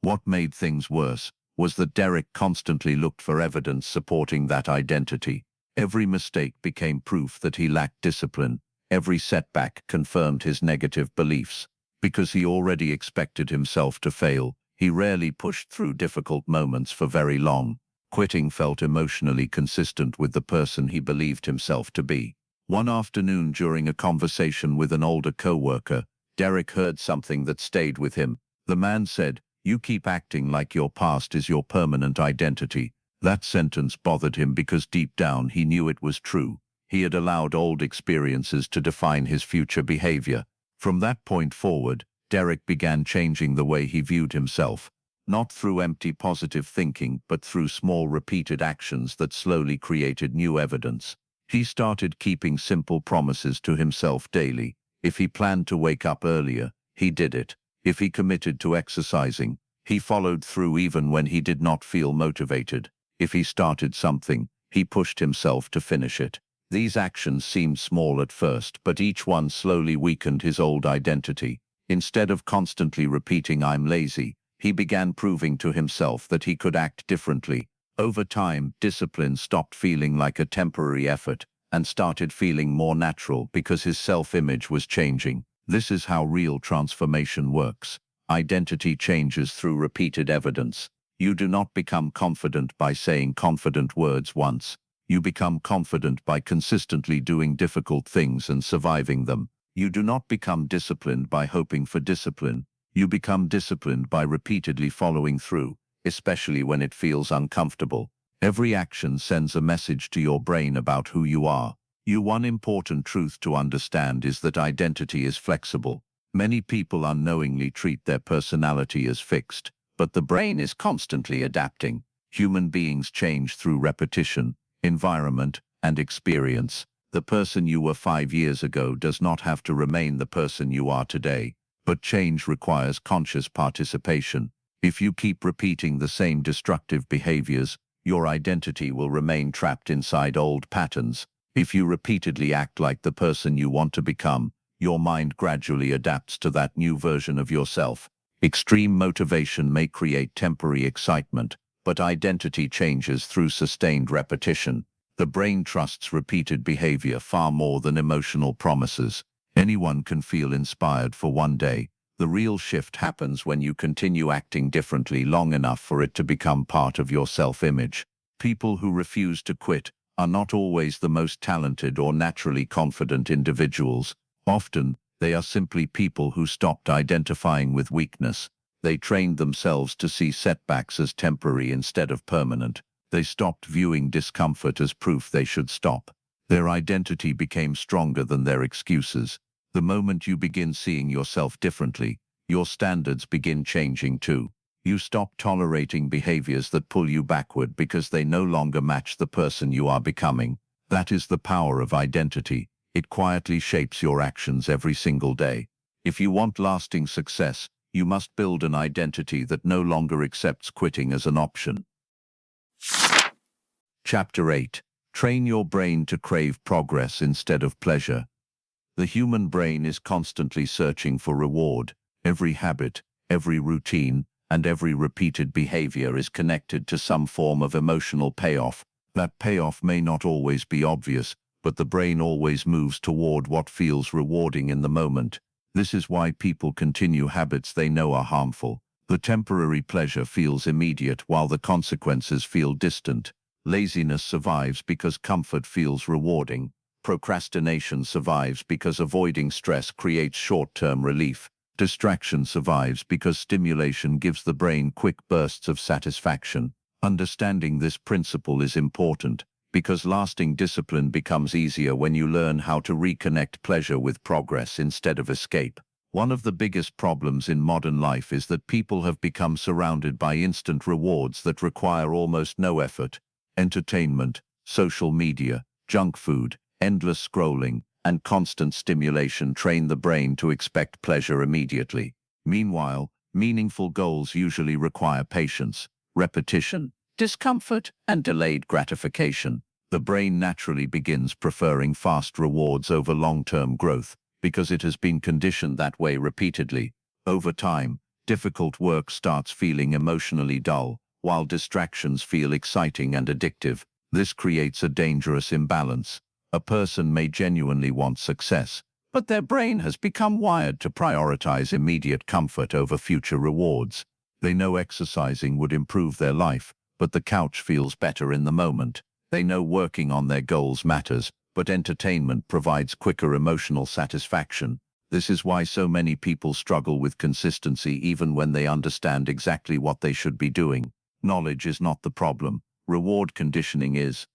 What made things worse was that Derek constantly looked for evidence supporting that identity. Every mistake became proof that he lacked discipline. Every setback confirmed his negative beliefs. Because he already expected himself to fail, he rarely pushed through difficult moments for very long. Quitting felt emotionally consistent with the person he believed himself to be. One afternoon during a conversation with an older coworker, Derek heard something that stayed with him. The man said, "You keep acting like your past is your permanent identity." That sentence bothered him because deep down he knew it was true. He had allowed old experiences to define his future behavior. From that point forward, Derek began changing the way he viewed himself, not through empty positive thinking, but through small repeated actions that slowly created new evidence. He started keeping simple promises to himself daily. If he planned to wake up earlier, he did it. If he committed to exercising, he followed through even when he did not feel motivated. If he started something, he pushed himself to finish it. These actions seemed small at first, but each one slowly weakened his old identity. Instead of constantly repeating "I'm lazy," he began proving to himself that he could act differently. Over time, discipline stopped feeling like a temporary effort and started feeling more natural because his self-image was changing. This is how real transformation works. Identity changes through repeated evidence. You do not become confident by saying confident words once. You become confident by consistently doing difficult things and surviving them. You do not become disciplined by hoping for discipline. You become disciplined by repeatedly following through, especially when it feels uncomfortable. Every action sends a message to your brain about who you are. One important truth to understand is that identity is flexible. Many people unknowingly treat their personality as fixed, but the brain is constantly adapting. Human beings change through repetition, environment, and experience. The person you were 5 years ago does not have to remain the person you are today, but change requires conscious participation. If you keep repeating the same destructive behaviors, your identity will remain trapped inside old patterns. If you repeatedly act like the person you want to become, your mind gradually adapts to that new version of yourself. Extreme motivation may create temporary excitement, but identity changes through sustained repetition. The brain trusts repeated behavior far more than emotional promises. Anyone can feel inspired for one day. The real shift happens when you continue acting differently long enough for it to become part of your self-image. People who refuse to quit are not always the most talented or naturally confident individuals. Often, they are simply people who stopped identifying with weakness. They trained themselves to see setbacks as temporary instead of permanent. They stopped viewing discomfort as proof they should stop. Their identity became stronger than their excuses. The moment you begin seeing yourself differently, your standards begin changing too. You stop tolerating behaviors that pull you backward because they no longer match the person you are becoming. That is the power of identity. It quietly shapes your actions every single day. If you want lasting success, you must build an identity that no longer accepts quitting as an option. Chapter 8. Train your brain to crave progress instead of pleasure. The human brain is constantly searching for reward. Every habit, every routine, and every repeated behavior is connected to some form of emotional payoff. That payoff may not always be obvious, but the brain always moves toward what feels rewarding in the moment. This is why people continue habits they know are harmful. The temporary pleasure feels immediate while the consequences feel distant. Laziness survives because comfort feels rewarding. Procrastination survives because avoiding stress creates short-term relief. Distraction survives because stimulation gives the brain quick bursts of satisfaction. Understanding this principle is important, because lasting discipline becomes easier when you learn how to reconnect pleasure with progress instead of escape. One of the biggest problems in modern life is that people have become surrounded by instant rewards that require almost no effort. Entertainment, social media, junk food, endless scrolling, and constant stimulation train the brain to expect pleasure immediately. Meanwhile, meaningful goals usually require patience, repetition, discomfort, and delayed gratification. The brain naturally begins preferring fast rewards over long-term growth. because it has been conditioned that way repeatedly. Over time, difficult work starts feeling emotionally dull, while distractions feel exciting and addictive. This creates a dangerous imbalance. A person may genuinely want success, but their brain has become wired to prioritize immediate comfort over future rewards. They know exercising would improve their life, but the couch feels better in the moment. They know working on their goals matters, but entertainment provides quicker emotional satisfaction. This is why so many people struggle with consistency even when they understand exactly what they should be doing. Knowledge is not the problem. Reward conditioning is.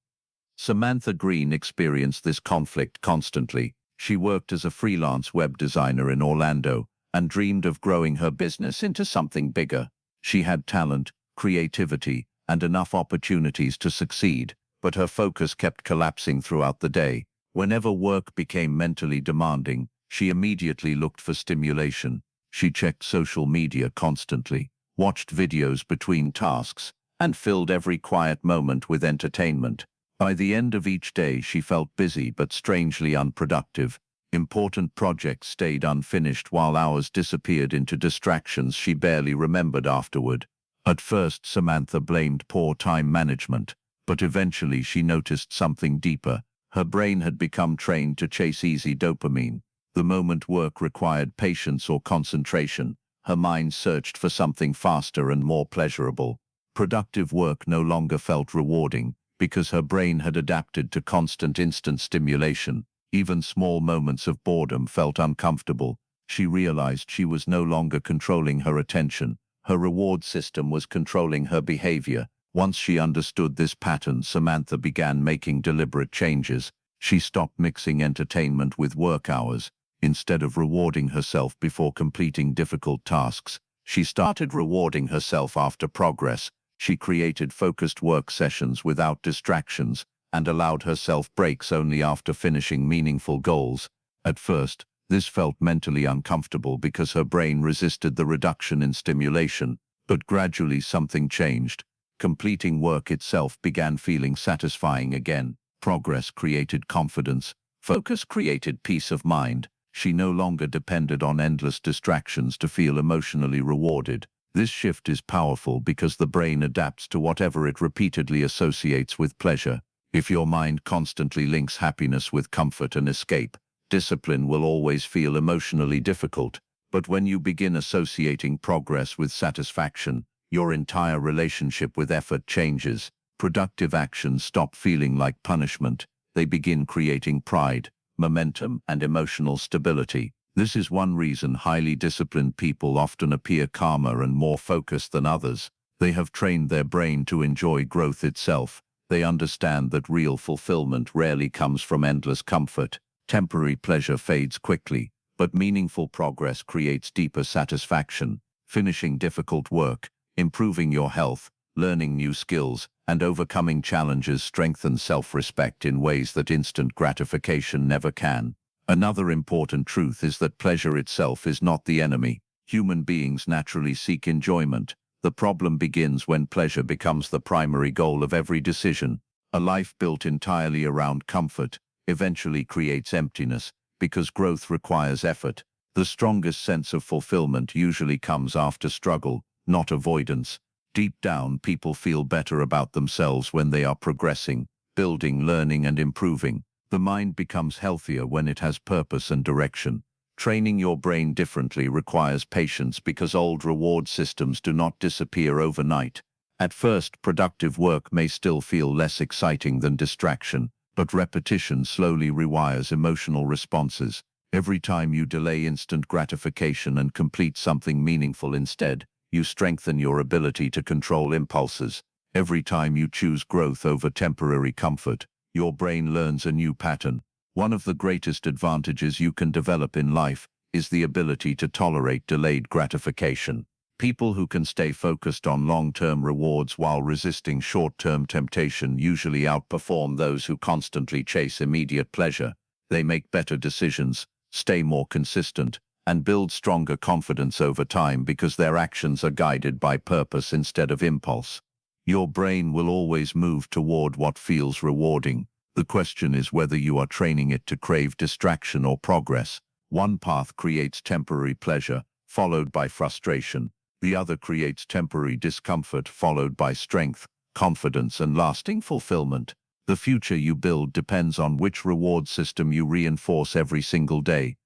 Samantha Green experienced this conflict constantly. She worked as a freelance web designer in Orlando and dreamed of growing her business into something bigger. She had talent, creativity, and enough opportunities to succeed, but her focus kept collapsing throughout the day. Whenever work became mentally demanding, she immediately looked for stimulation. She checked social media constantly, watched videos between tasks, and filled every quiet moment with entertainment. By the end of each day, she felt busy but strangely unproductive. Important projects stayed unfinished while hours disappeared into distractions she barely remembered afterward. At first, Samantha blamed poor time management, but eventually she noticed something deeper. Her brain had become trained to chase easy dopamine. The moment work required patience or concentration, her mind searched for something faster and more pleasurable. Productive work no longer felt rewarding, because her brain had adapted to constant instant stimulation. Even small moments of boredom felt uncomfortable. She realized she was no longer controlling her attention. Her reward system was controlling her behavior. Once she understood this pattern, Samantha began making deliberate changes. She stopped mixing entertainment with work hours. Instead of rewarding herself before completing difficult tasks, she started rewarding herself after progress. She created focused work sessions without distractions and allowed herself breaks only after finishing meaningful goals. At first, this felt mentally uncomfortable because her brain resisted the reduction in stimulation, but gradually something changed. Completing work itself began feeling satisfying again. Progress created confidence. Focus created peace of mind. She no longer depended on endless distractions to feel emotionally rewarded. This shift is powerful because the brain adapts to whatever it repeatedly associates with pleasure. If your mind constantly links happiness with comfort and escape, discipline will always feel emotionally difficult. But when you begin associating progress with satisfaction, your entire relationship with effort changes. Productive actions stop feeling like punishment. They begin creating pride, momentum, and emotional stability. This is one reason highly disciplined people often appear calmer and more focused than others. They have trained their brain to enjoy growth itself. They understand that real fulfillment rarely comes from endless comfort. Temporary pleasure fades quickly, but meaningful progress creates deeper satisfaction. Finishing difficult work, improving your health, learning new skills, and overcoming challenges strengthen self-respect in ways that instant gratification never can. Another important truth is that pleasure itself is not the enemy. Human beings naturally seek enjoyment. The problem begins when pleasure becomes the primary goal of every decision. A life built entirely around comfort eventually creates emptiness, because growth requires effort. The strongest sense of fulfillment usually comes after struggle, not avoidance. Deep down, people feel better about themselves when they are progressing, building, learning, and improving. The mind becomes healthier when it has purpose and direction. Training your brain differently requires patience because old reward systems do not disappear overnight. At first, productive work may still feel less exciting than distraction, but repetition slowly rewires emotional responses. Every time you delay instant gratification and complete something meaningful instead, you strengthen your ability to control impulses. Every time you choose growth over temporary comfort, your brain learns a new pattern. One of the greatest advantages you can develop in life is the ability to tolerate delayed gratification. People who can stay focused on long-term rewards while resisting short-term temptation usually outperform those who constantly chase immediate pleasure. They make better decisions, stay more consistent, and build stronger confidence over time because their actions are guided by purpose instead of impulse. Your brain will always move toward what feels rewarding. The question is whether you are training it to crave distraction or progress. One path creates temporary pleasure, followed by frustration. The other creates temporary discomfort, followed by strength, confidence, and lasting fulfillment. The future you build depends on which reward system you reinforce every single day.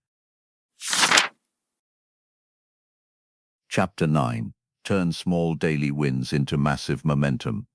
Chapter 9. Turn small daily wins into massive momentum.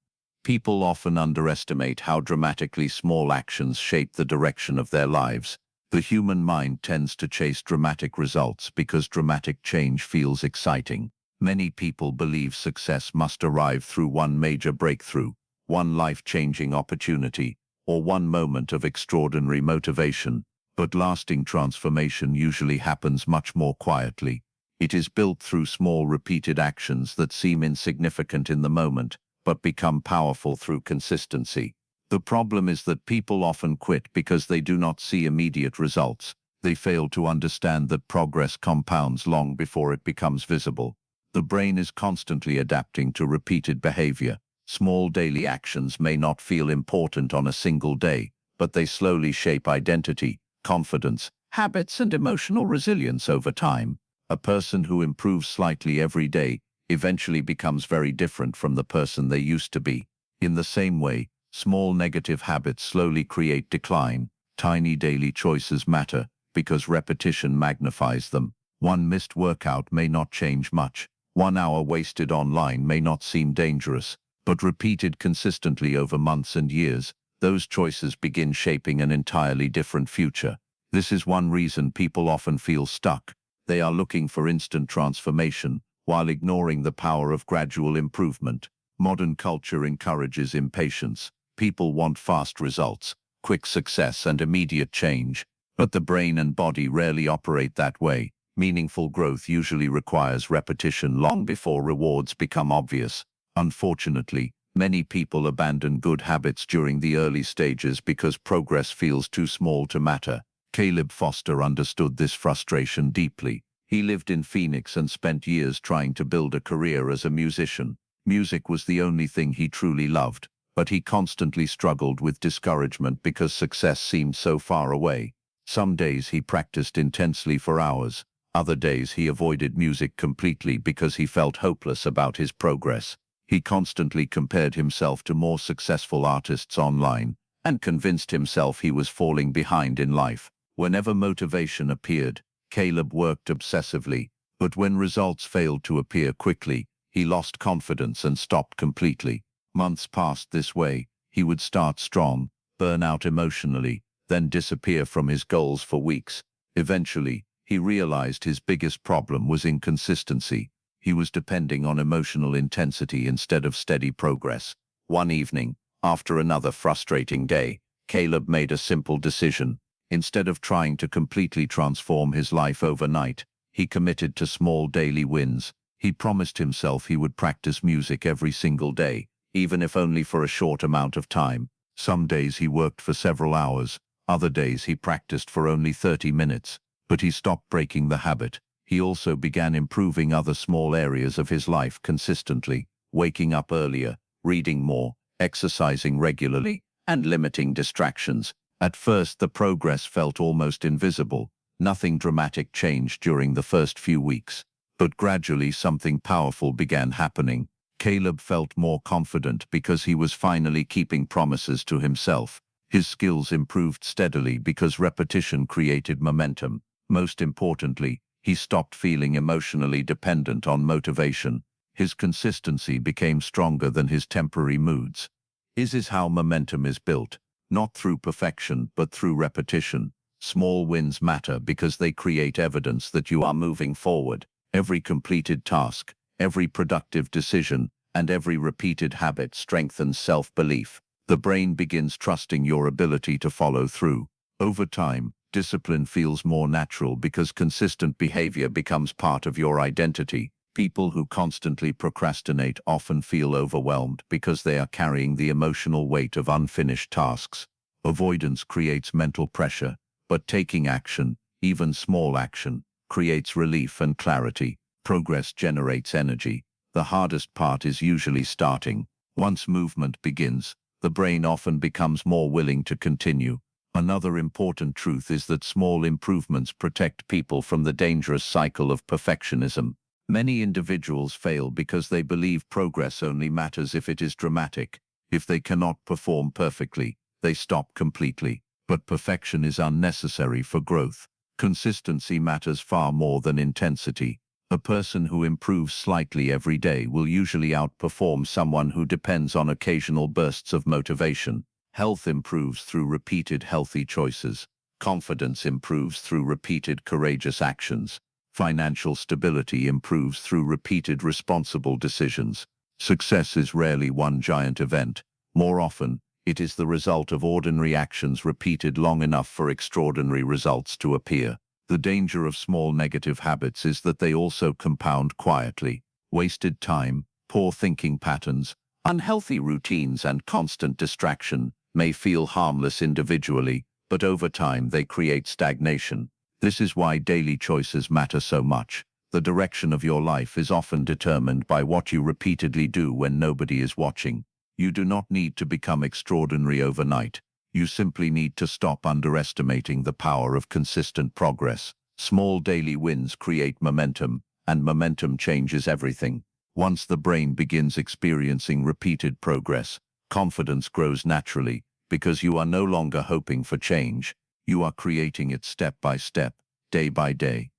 People often underestimate how dramatically small actions shape the direction of their lives. The human mind tends to chase dramatic results because dramatic change feels exciting. Many people believe success must arrive through one major breakthrough, one life-changing opportunity, or one moment of extraordinary motivation. But lasting transformation usually happens much more quietly. It is built through small repeated actions that seem insignificant in the moment, but become powerful through consistency. The problem is that people often quit because they do not see immediate results. They fail to understand that progress compounds long before it becomes visible. The brain is constantly adapting to repeated behavior. Small daily actions may not feel important on a single day, but they slowly shape identity, confidence, habits, and emotional resilience over time. A person who improves slightly every day eventually becomes very different from the person they used to be. In the same way, small negative habits slowly create decline. Tiny daily choices matter because repetition magnifies them. One missed workout may not change much. 1 hour wasted online may not seem dangerous, but repeated consistently over months and years, those choices begin shaping an entirely different future. This is one reason people often feel stuck. They are looking for instant transformation, while ignoring the power of gradual improvement. Modern culture encourages impatience. People want fast results, quick success, and immediate change. But the brain and body rarely operate that way. Meaningful growth usually requires repetition long before rewards become obvious. Unfortunately, many people abandon good habits during the early stages because progress feels too small to matter. Caleb Foster understood this frustration deeply. He lived in Phoenix and spent years trying to build a career as a musician. Music was the only thing he truly loved, but he constantly struggled with discouragement because success seemed so far away. Some days he practiced intensely for hours. Other days he avoided music completely because he felt hopeless about his progress. He constantly compared himself to more successful artists online and convinced himself he was falling behind in life. Whenever motivation appeared, Caleb worked obsessively, but when results failed to appear quickly, he lost confidence and stopped completely. Months passed this way. He would start strong, burn out emotionally, then disappear from his goals for weeks. Eventually, he realized his biggest problem was inconsistency. He was depending on emotional intensity instead of steady progress. One evening, after another frustrating day, Caleb made a simple decision. Instead of trying to completely transform his life overnight, he committed to small daily wins. He promised himself he would practice music every single day, even if only for a short amount of time. Some days he worked for several hours, other days he practiced for only 30 minutes. But he stopped breaking the habit. He also began improving other small areas of his life consistently, waking up earlier, reading more, exercising regularly, and limiting distractions. At first, the progress felt almost invisible. Nothing dramatic changed during the first few weeks. But gradually something powerful began happening. Caleb felt more confident because he was finally keeping promises to himself. His skills improved steadily because repetition created momentum. Most importantly, he stopped feeling emotionally dependent on motivation. His consistency became stronger than his temporary moods. This is how momentum is built. Not through perfection, but through repetition. Small wins matter because they create evidence that you are moving forward. Every completed task, every productive decision, and every repeated habit strengthens self-belief. The brain begins trusting your ability to follow through. Over time, discipline feels more natural because consistent behavior becomes part of your identity. People who constantly procrastinate often feel overwhelmed because they are carrying the emotional weight of unfinished tasks. Avoidance creates mental pressure, but taking action, even small action, creates relief and clarity. Progress generates energy. The hardest part is usually starting. Once movement begins, the brain often becomes more willing to continue. Another important truth is that small improvements protect people from the dangerous cycle of perfectionism. Many individuals fail because they believe progress only matters if it is dramatic. If they cannot perform perfectly, they stop completely. But perfection is unnecessary for growth. Consistency matters far more than intensity. A person who improves slightly every day will usually outperform someone who depends on occasional bursts of motivation. Health improves through repeated healthy choices. Confidence improves through repeated courageous actions. Financial stability improves through repeated responsible decisions. Success is rarely one giant event. More often, it is the result of ordinary actions repeated long enough for extraordinary results to appear. The danger of small negative habits is that they also compound quietly. Wasted time, poor thinking patterns, unhealthy routines, and constant distraction may feel harmless individually, but over time they create stagnation. This is why daily choices matter so much. The direction of your life is often determined by what you repeatedly do when nobody is watching. You do not need to become extraordinary overnight. You simply need to stop underestimating the power of consistent progress. Small daily wins create momentum, and momentum changes everything. Once the brain begins experiencing repeated progress, confidence grows naturally, because you are no longer hoping for change. You are creating it step by step, day by day.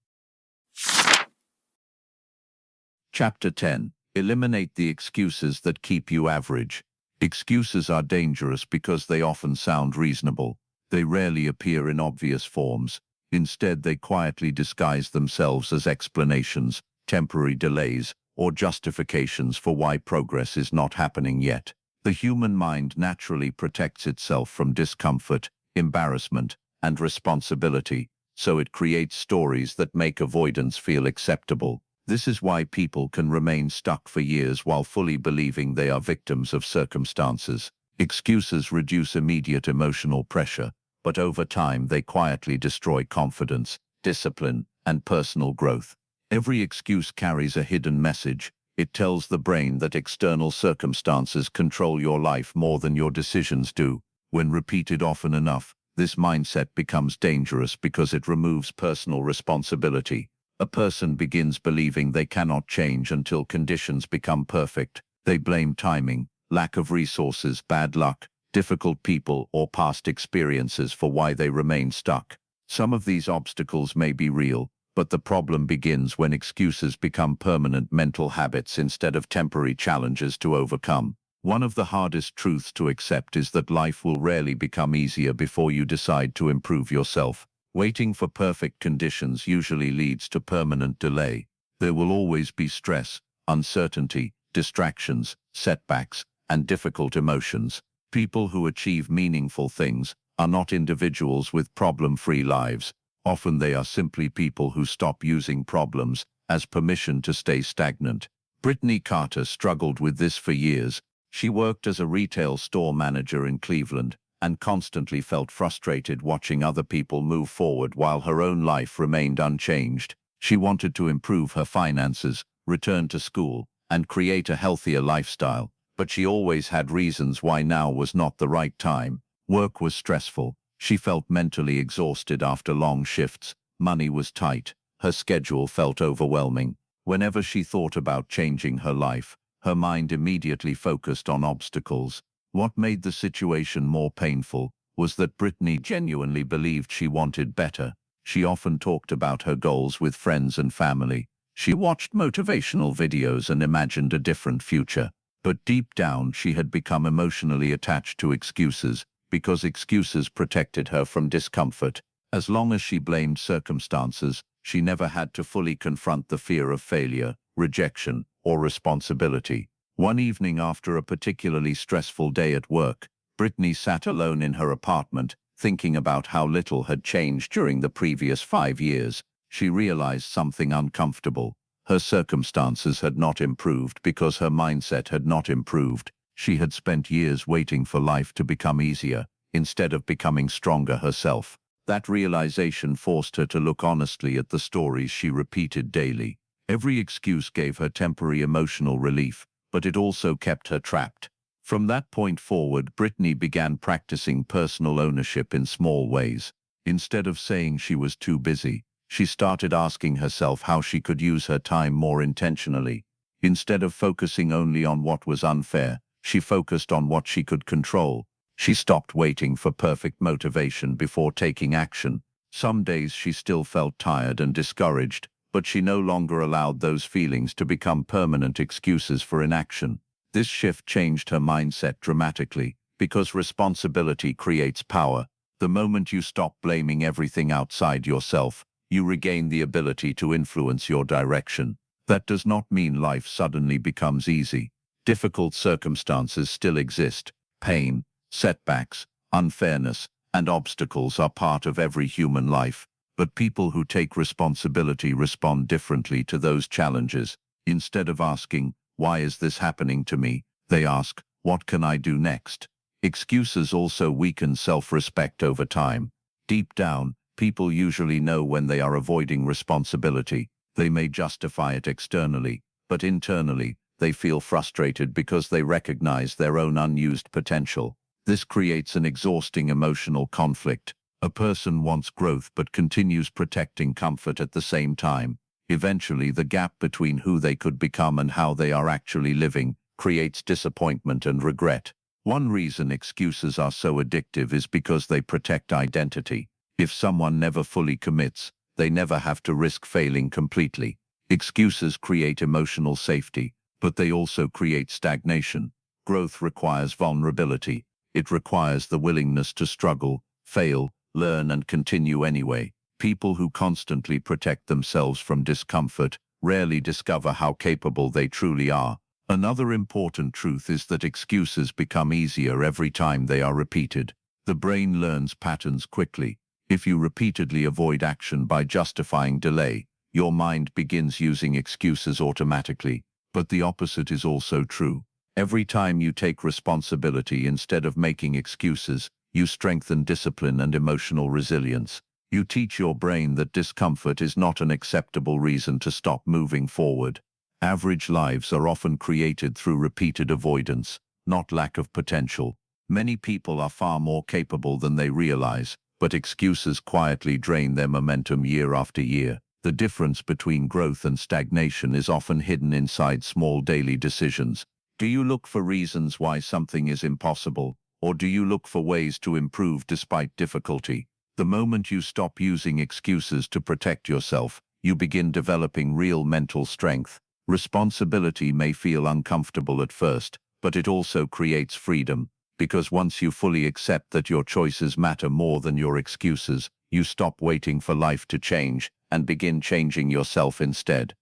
Chapter 10. Eliminate the excuses that keep you average. Excuses are dangerous because they often sound reasonable. They rarely appear in obvious forms. Instead, they quietly disguise themselves as explanations, temporary delays, or justifications for why progress is not happening yet. The human mind naturally protects itself from discomfort, embarrassment, and responsibility, so it creates stories that make avoidance feel acceptable. This is why people can remain stuck for years while fully believing they are victims of circumstances. Excuses reduce immediate emotional pressure, but over time they quietly destroy confidence, discipline, and personal growth. Every excuse carries a hidden message. It tells the brain that external circumstances control your life more than your decisions do. When repeated often enough, this mindset becomes dangerous because it removes personal responsibility. A person begins believing they cannot change until conditions become perfect. They blame timing, lack of resources, bad luck, difficult people, or past experiences for why they remain stuck. Some of these obstacles may be real, but the problem begins when excuses become permanent mental habits instead of temporary challenges to overcome. One of the hardest truths to accept is that life will rarely become easier before you decide to improve yourself. Waiting for perfect conditions usually leads to permanent delay. There will always be stress, uncertainty, distractions, setbacks, and difficult emotions. People who achieve meaningful things are not individuals with problem-free lives. Often they are simply people who stop using problems as permission to stay stagnant. Brittany Carter struggled with this for years. She worked as a retail store manager in Cleveland and constantly felt frustrated watching other people move forward while her own life remained unchanged. She wanted to improve her finances, return to school, and create a healthier lifestyle, but she always had reasons why now was not the right time. Work was stressful. She felt mentally exhausted after long shifts. Money was tight. Her schedule felt overwhelming. Whenever she thought about changing her life, her mind immediately focused on obstacles. What made the situation more painful was that Brittany genuinely believed she wanted better. She often talked about her goals with friends and family. She watched motivational videos and imagined a different future. But deep down, she had become emotionally attached to excuses, because excuses protected her from discomfort. As long as she blamed circumstances, she never had to fully confront the fear of failure, rejection, or responsibility. One evening after a particularly stressful day at work, Brittany sat alone in her apartment, thinking about how little had changed during the previous 5 years. She realized something uncomfortable. Her circumstances had not improved because her mindset had not improved. She had spent years waiting for life to become easier, instead of becoming stronger herself. That realization forced her to look honestly at the stories she repeated daily. Every excuse gave her temporary emotional relief, but it also kept her trapped. From that point forward, Brittany began practicing personal ownership in small ways. Instead of saying she was too busy, she started asking herself how she could use her time more intentionally. Instead of focusing only on what was unfair, she focused on what she could control. She stopped waiting for perfect motivation before taking action. Some days she still felt tired and discouraged, but she no longer allowed those feelings to become permanent excuses for inaction. This shift changed her mindset dramatically, because responsibility creates power. The moment you stop blaming everything outside yourself, you regain the ability to influence your direction. That does not mean life suddenly becomes easy. Difficult circumstances still exist. Pain, setbacks, unfairness, and obstacles are part of every human life. But people who take responsibility respond differently to those challenges. Instead of asking, "Why is this happening to me?" they ask, "What can I do next?" Excuses also weaken self-respect over time. Deep down, people usually know when they are avoiding responsibility. They may justify it externally, but internally, they feel frustrated because they recognize their own unused potential. This creates an exhausting emotional conflict. A person wants growth but continues protecting comfort at the same time. Eventually, the gap between who they could become and how they are actually living creates disappointment and regret. One reason excuses are so addictive is because they protect identity. If someone never fully commits, they never have to risk failing completely. Excuses create emotional safety, but they also create stagnation. Growth requires vulnerability. It requires the willingness to struggle, fail, learn, and continue anyway. People who constantly protect themselves from discomfort rarely discover how capable they truly are. Another important truth is that excuses become easier every time they are repeated. The brain learns patterns quickly. If you repeatedly avoid action by justifying delay, your mind begins using excuses automatically. But the opposite is also true. Every time you take responsibility instead of making excuses, you strengthen discipline and emotional resilience. You teach your brain that discomfort is not an acceptable reason to stop moving forward. Average lives are often created through repeated avoidance, not lack of potential. Many people are far more capable than they realize, but excuses quietly drain their momentum year after year. The difference between growth and stagnation is often hidden inside small daily decisions. Do you look for reasons why something is impossible, or do you look for ways to improve despite difficulty? The moment you stop using excuses to protect yourself, you begin developing real mental strength. Responsibility may feel uncomfortable at first, but it also creates freedom, because once you fully accept that your choices matter more than your excuses, you stop waiting for life to change and begin changing yourself instead.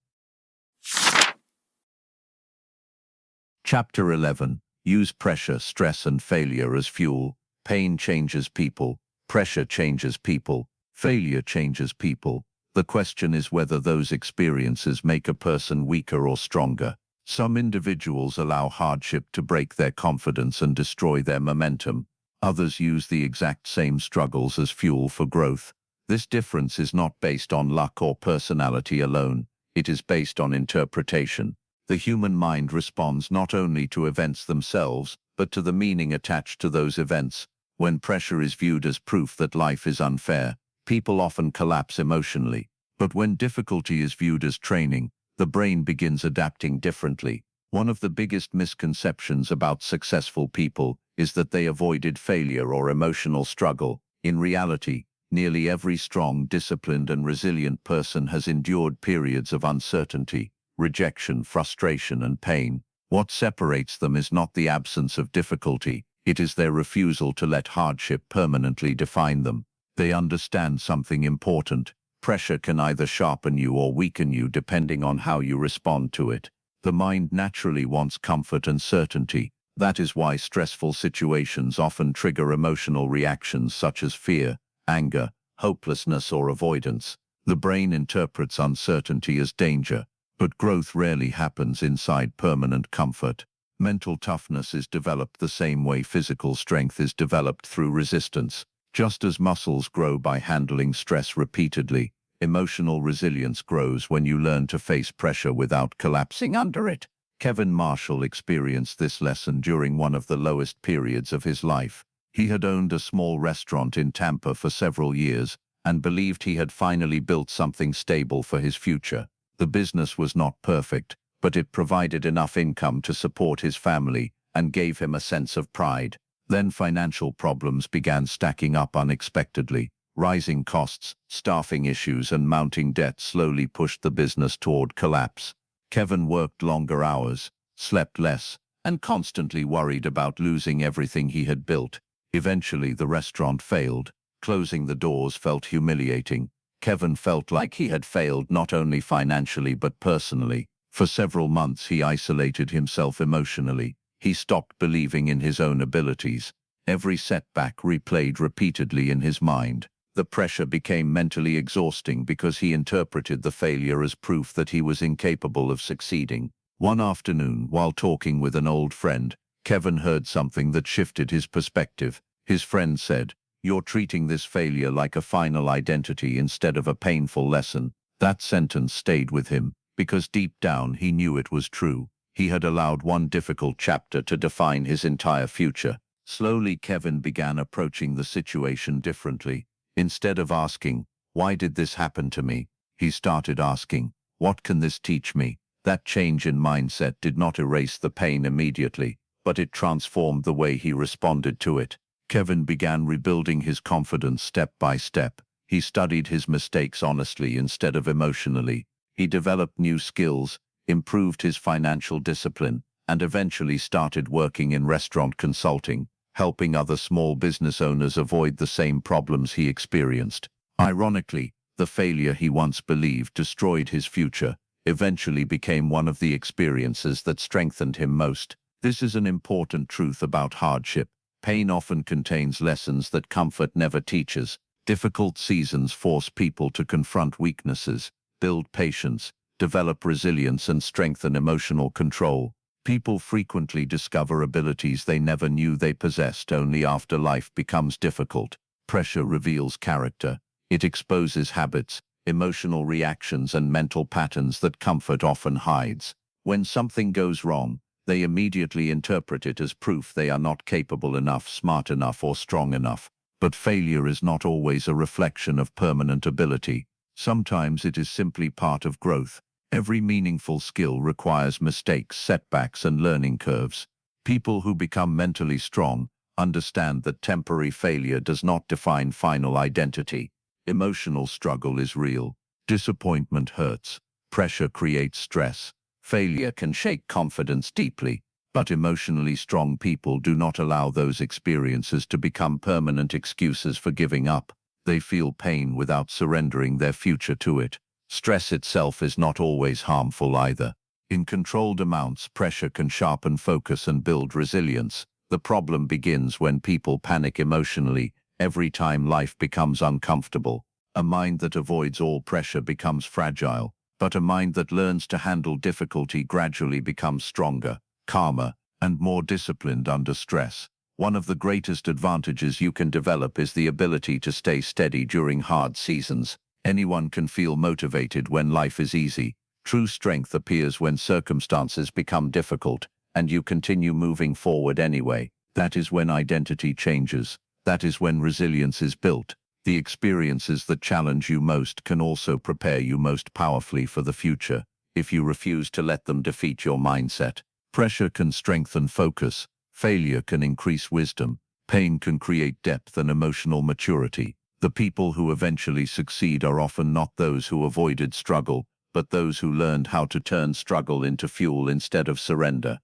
Chapter 11. Use pressure, stress, and failure as fuel. Pain changes people. Pressure changes people. Failure changes people. The question is whether those experiences make a person weaker or stronger. Some individuals allow hardship to break their confidence and destroy their momentum. Others use the exact same struggles as fuel for growth. This difference is not based on luck or personality alone. It is based on interpretation. The human mind responds not only to events themselves, but to the meaning attached to those events. When pressure is viewed as proof that life is unfair, people often collapse emotionally. But when difficulty is viewed as training, the brain begins adapting differently. One of the biggest misconceptions about successful people is that they avoided failure or emotional struggle. In reality, nearly every strong, disciplined, and resilient person has endured periods of uncertainty, rejection, frustration, and pain. What separates them is not the absence of difficulty, it is their refusal to let hardship permanently define them. They understand something important. Pressure can either sharpen you or weaken you depending on how you respond to it. The mind naturally wants comfort and certainty. That is why stressful situations often trigger emotional reactions such as fear, anger, hopelessness, or avoidance. The brain interprets uncertainty as danger, but growth rarely happens inside permanent comfort. Mental toughness is developed the same way physical strength is developed through resistance. Just as muscles grow by handling stress repeatedly, emotional resilience grows when you learn to face pressure without collapsing under it. Kevin Marshall experienced this lesson during one of the lowest periods of his life. He had owned a small restaurant in Tampa for several years and believed he had finally built something stable for his future. The business was not perfect, but it provided enough income to support his family and gave him a sense of pride. Then financial problems began stacking up unexpectedly. Rising costs, staffing issues, and mounting debt slowly pushed the business toward collapse. Kevin worked longer hours, slept less, and constantly worried about losing everything he had built. Eventually, the restaurant failed. Closing the doors felt humiliating. Kevin felt like he had failed not only financially but personally. For several months, he isolated himself emotionally. He stopped believing in his own abilities. Every setback replayed repeatedly in his mind. The pressure became mentally exhausting because he interpreted the failure as proof that he was incapable of succeeding. One afternoon, while talking with an old friend, Kevin heard something that shifted his perspective. His friend said, "You're treating this failure like a final identity instead of a painful lesson." That sentence stayed with him, because deep down he knew it was true. He had allowed one difficult chapter to define his entire future. Slowly, Kevin began approaching the situation differently. Instead of asking, "Why did this happen to me?" he started asking, "What can this teach me?" That change in mindset did not erase the pain immediately, but it transformed the way he responded to it. Kevin began rebuilding his confidence step by step. He studied his mistakes honestly instead of emotionally. He developed new skills, improved his financial discipline, and eventually started working in restaurant consulting, helping other small business owners avoid the same problems he experienced. Ironically, the failure he once believed destroyed his future eventually became one of the experiences that strengthened him most. This is an important truth about hardship. Pain often contains lessons that comfort never teaches. Difficult seasons force people to confront weaknesses, build patience, develop resilience, and strengthen emotional control. People frequently discover abilities they never knew they possessed only after life becomes difficult. Pressure reveals character. It exposes habits, emotional reactions, and mental patterns that comfort often hides. When something goes wrong, they immediately interpret it as proof they are not capable enough, smart enough, or strong enough. But failure is not always a reflection of permanent ability. Sometimes it is simply part of growth. Every meaningful skill requires mistakes, setbacks, and learning curves. People who become mentally strong understand that temporary failure does not define final identity. Emotional struggle is real. Disappointment hurts. Pressure creates stress. Failure can shake confidence deeply, but emotionally strong people do not allow those experiences to become permanent excuses for giving up. They feel pain without surrendering their future to it. Stress itself is not always harmful either. In controlled amounts, pressure can sharpen focus and build resilience. The problem begins when people panic emotionally every time life becomes uncomfortable. A mind that avoids all pressure becomes fragile, but a mind that learns to handle difficulty gradually becomes stronger, calmer, and more disciplined under stress. One of the greatest advantages you can develop is the ability to stay steady during hard seasons. Anyone can feel motivated when life is easy. True strength appears when circumstances become difficult, and you continue moving forward anyway. That is when identity changes. That is when resilience is built. The experiences that challenge you most can also prepare you most powerfully for the future, if you refuse to let them defeat your mindset. Pressure can strengthen focus. Failure can increase wisdom. Pain can create depth and emotional maturity. The people who eventually succeed are often not those who avoided struggle, but those who learned how to turn struggle into fuel instead of surrender.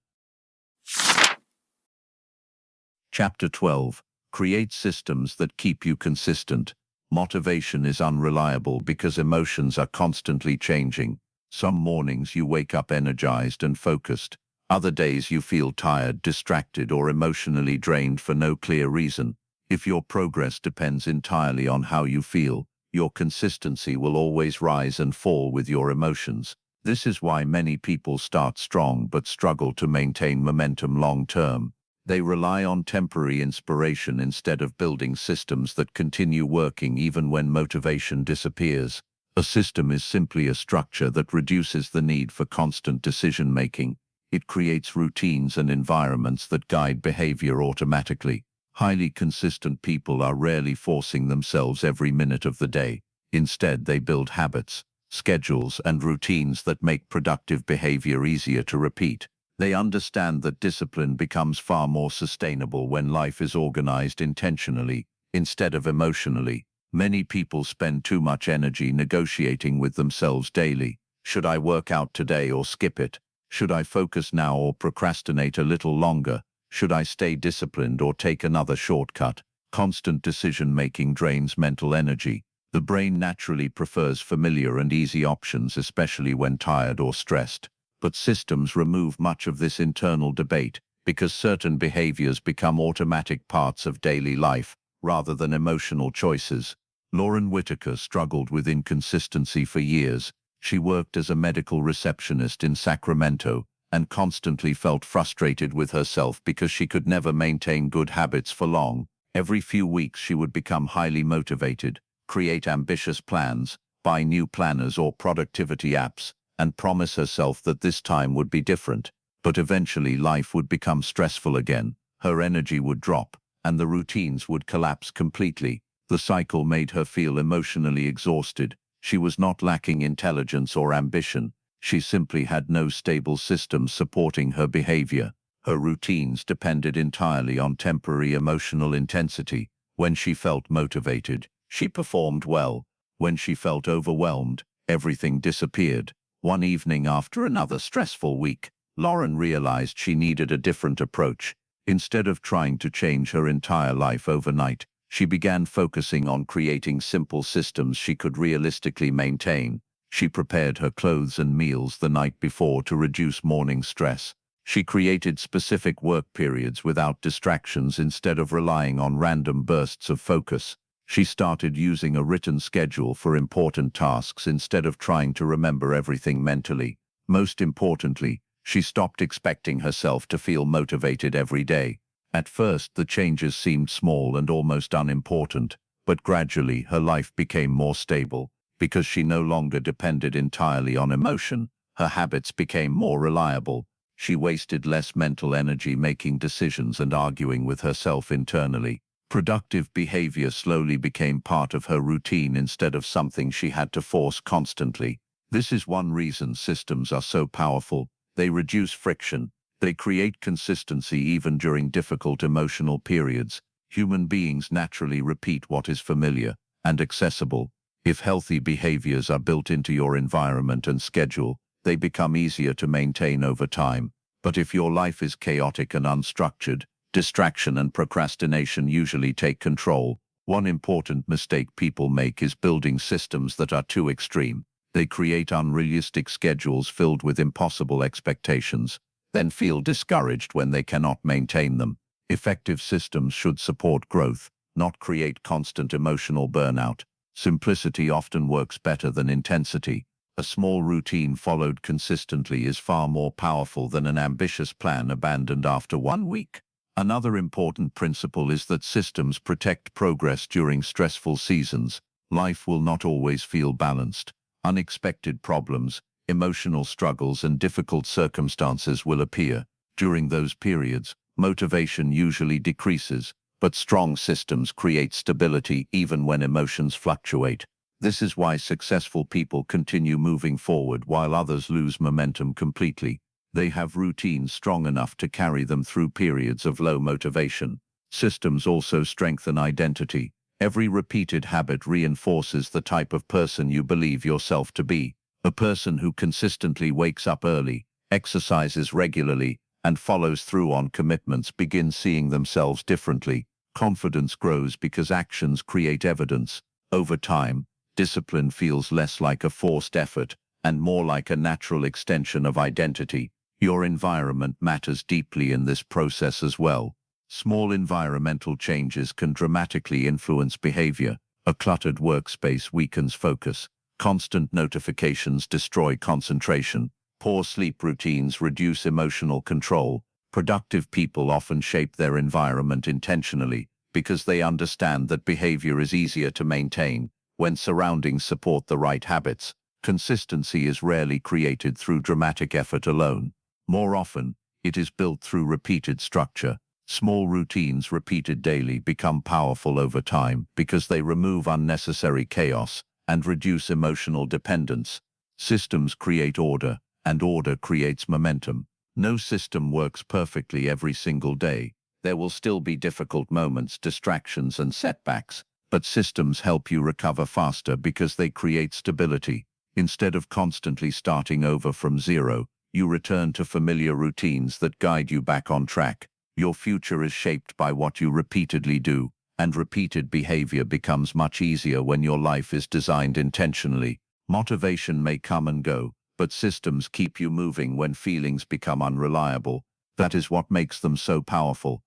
Chapter 12. Create systems that keep you consistent. Motivation is unreliable because emotions are constantly changing. Some mornings you wake up energized and focused. Other days you feel tired, distracted, or emotionally drained for no clear reason. If your progress depends entirely on how you feel, your consistency will always rise and fall with your emotions. This is why many people start strong but struggle to maintain momentum long term. They rely on temporary inspiration instead of building systems that continue working even when motivation disappears. A system is simply a structure that reduces the need for constant decision-making. It creates routines and environments that guide behavior automatically. Highly consistent people are rarely forcing themselves every minute of the day. Instead, they build habits, schedules, and routines that make productive behavior easier to repeat. They understand that discipline becomes far more sustainable when life is organized intentionally instead of emotionally. Many people spend too much energy negotiating with themselves daily. Should I work out today or skip it? Should I focus now or procrastinate a little longer? Should I stay disciplined or take another shortcut? Constant decision-making drains mental energy. The brain naturally prefers familiar and easy options, especially when tired or stressed. But systems remove much of this internal debate because certain behaviors become automatic parts of daily life rather than emotional choices. Lauren Whitaker struggled with inconsistency for years. She worked as a medical receptionist in Sacramento and constantly felt frustrated with herself because she could never maintain good habits for long. Every few weeks she would become highly motivated, create ambitious plans, buy new planners or productivity apps, and promise herself that this time would be different. But eventually life would become stressful again, her energy would drop, and the routines would collapse completely. The cycle made her feel emotionally exhausted. She was not lacking intelligence or ambition. She simply had no stable systems supporting her behavior. Her routines depended entirely on temporary emotional intensity. When she felt motivated, she performed well. When she felt overwhelmed, everything disappeared. One evening after another stressful week, Lauren realized she needed a different approach. Instead of trying to change her entire life overnight, she began focusing on creating simple systems she could realistically maintain. She prepared her clothes and meals the night before to reduce morning stress. She created specific work periods without distractions instead of relying on random bursts of focus. She started using a written schedule for important tasks instead of trying to remember everything mentally. Most importantly, she stopped expecting herself to feel motivated every day. At first, the changes seemed small and almost unimportant, but gradually her life became more stable. Because she no longer depended entirely on emotion, her habits became more reliable. She wasted less mental energy making decisions and arguing with herself internally. Productive behavior slowly became part of her routine instead of something she had to force constantly. This is one reason systems are so powerful. They reduce friction. They create consistency even during difficult emotional periods. Human beings naturally repeat what is familiar and accessible. If healthy behaviors are built into your environment and schedule, they become easier to maintain over time. But if your life is chaotic and unstructured, distraction and procrastination usually take control. One important mistake people make is building systems that are too extreme. They create unrealistic schedules filled with impossible expectations, then feel discouraged when they cannot maintain them. Effective systems should support growth, not create constant emotional burnout. Simplicity often works better than intensity. A small routine followed consistently is far more powerful than an ambitious plan abandoned after 1 week. Another important principle is that systems protect progress during stressful seasons. Life will not always feel balanced. Unexpected problems, emotional struggles, and difficult circumstances will appear. During those periods, motivation usually decreases, but strong systems create stability even when emotions fluctuate. This is why successful people continue moving forward while others lose momentum completely. They have routines strong enough to carry them through periods of low motivation. Systems also strengthen identity. Every repeated habit reinforces the type of person you believe yourself to be. A person who consistently wakes up early, exercises regularly, and follows through on commitments begins seeing themselves differently. Confidence grows because actions create evidence. Over time, discipline feels less like a forced effort and more like a natural extension of identity. Your environment matters deeply in this process as well. Small environmental changes can dramatically influence behavior. A cluttered workspace weakens focus. Constant notifications destroy concentration. Poor sleep routines reduce emotional control. Productive people often shape their environment intentionally because they understand that behavior is easier to maintain when surroundings support the right habits. Consistency is rarely created through dramatic effort alone. More often, it is built through repeated structure. Small routines repeated daily become powerful over time because they remove unnecessary chaos and reduce emotional dependence. Systems create order, and order creates momentum. No system works perfectly every single day. There will still be difficult moments, distractions, and setbacks, but systems help you recover faster because they create stability. Instead of constantly starting over from zero, you return to familiar routines that guide you back on track. Your future is shaped by what you repeatedly do, and repeated behavior becomes much easier when your life is designed intentionally. Motivation may come and go, but systems keep you moving when feelings become unreliable. That is what makes them so powerful.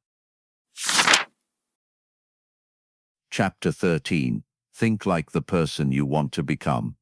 Chapter 13. Think like the person you want to become.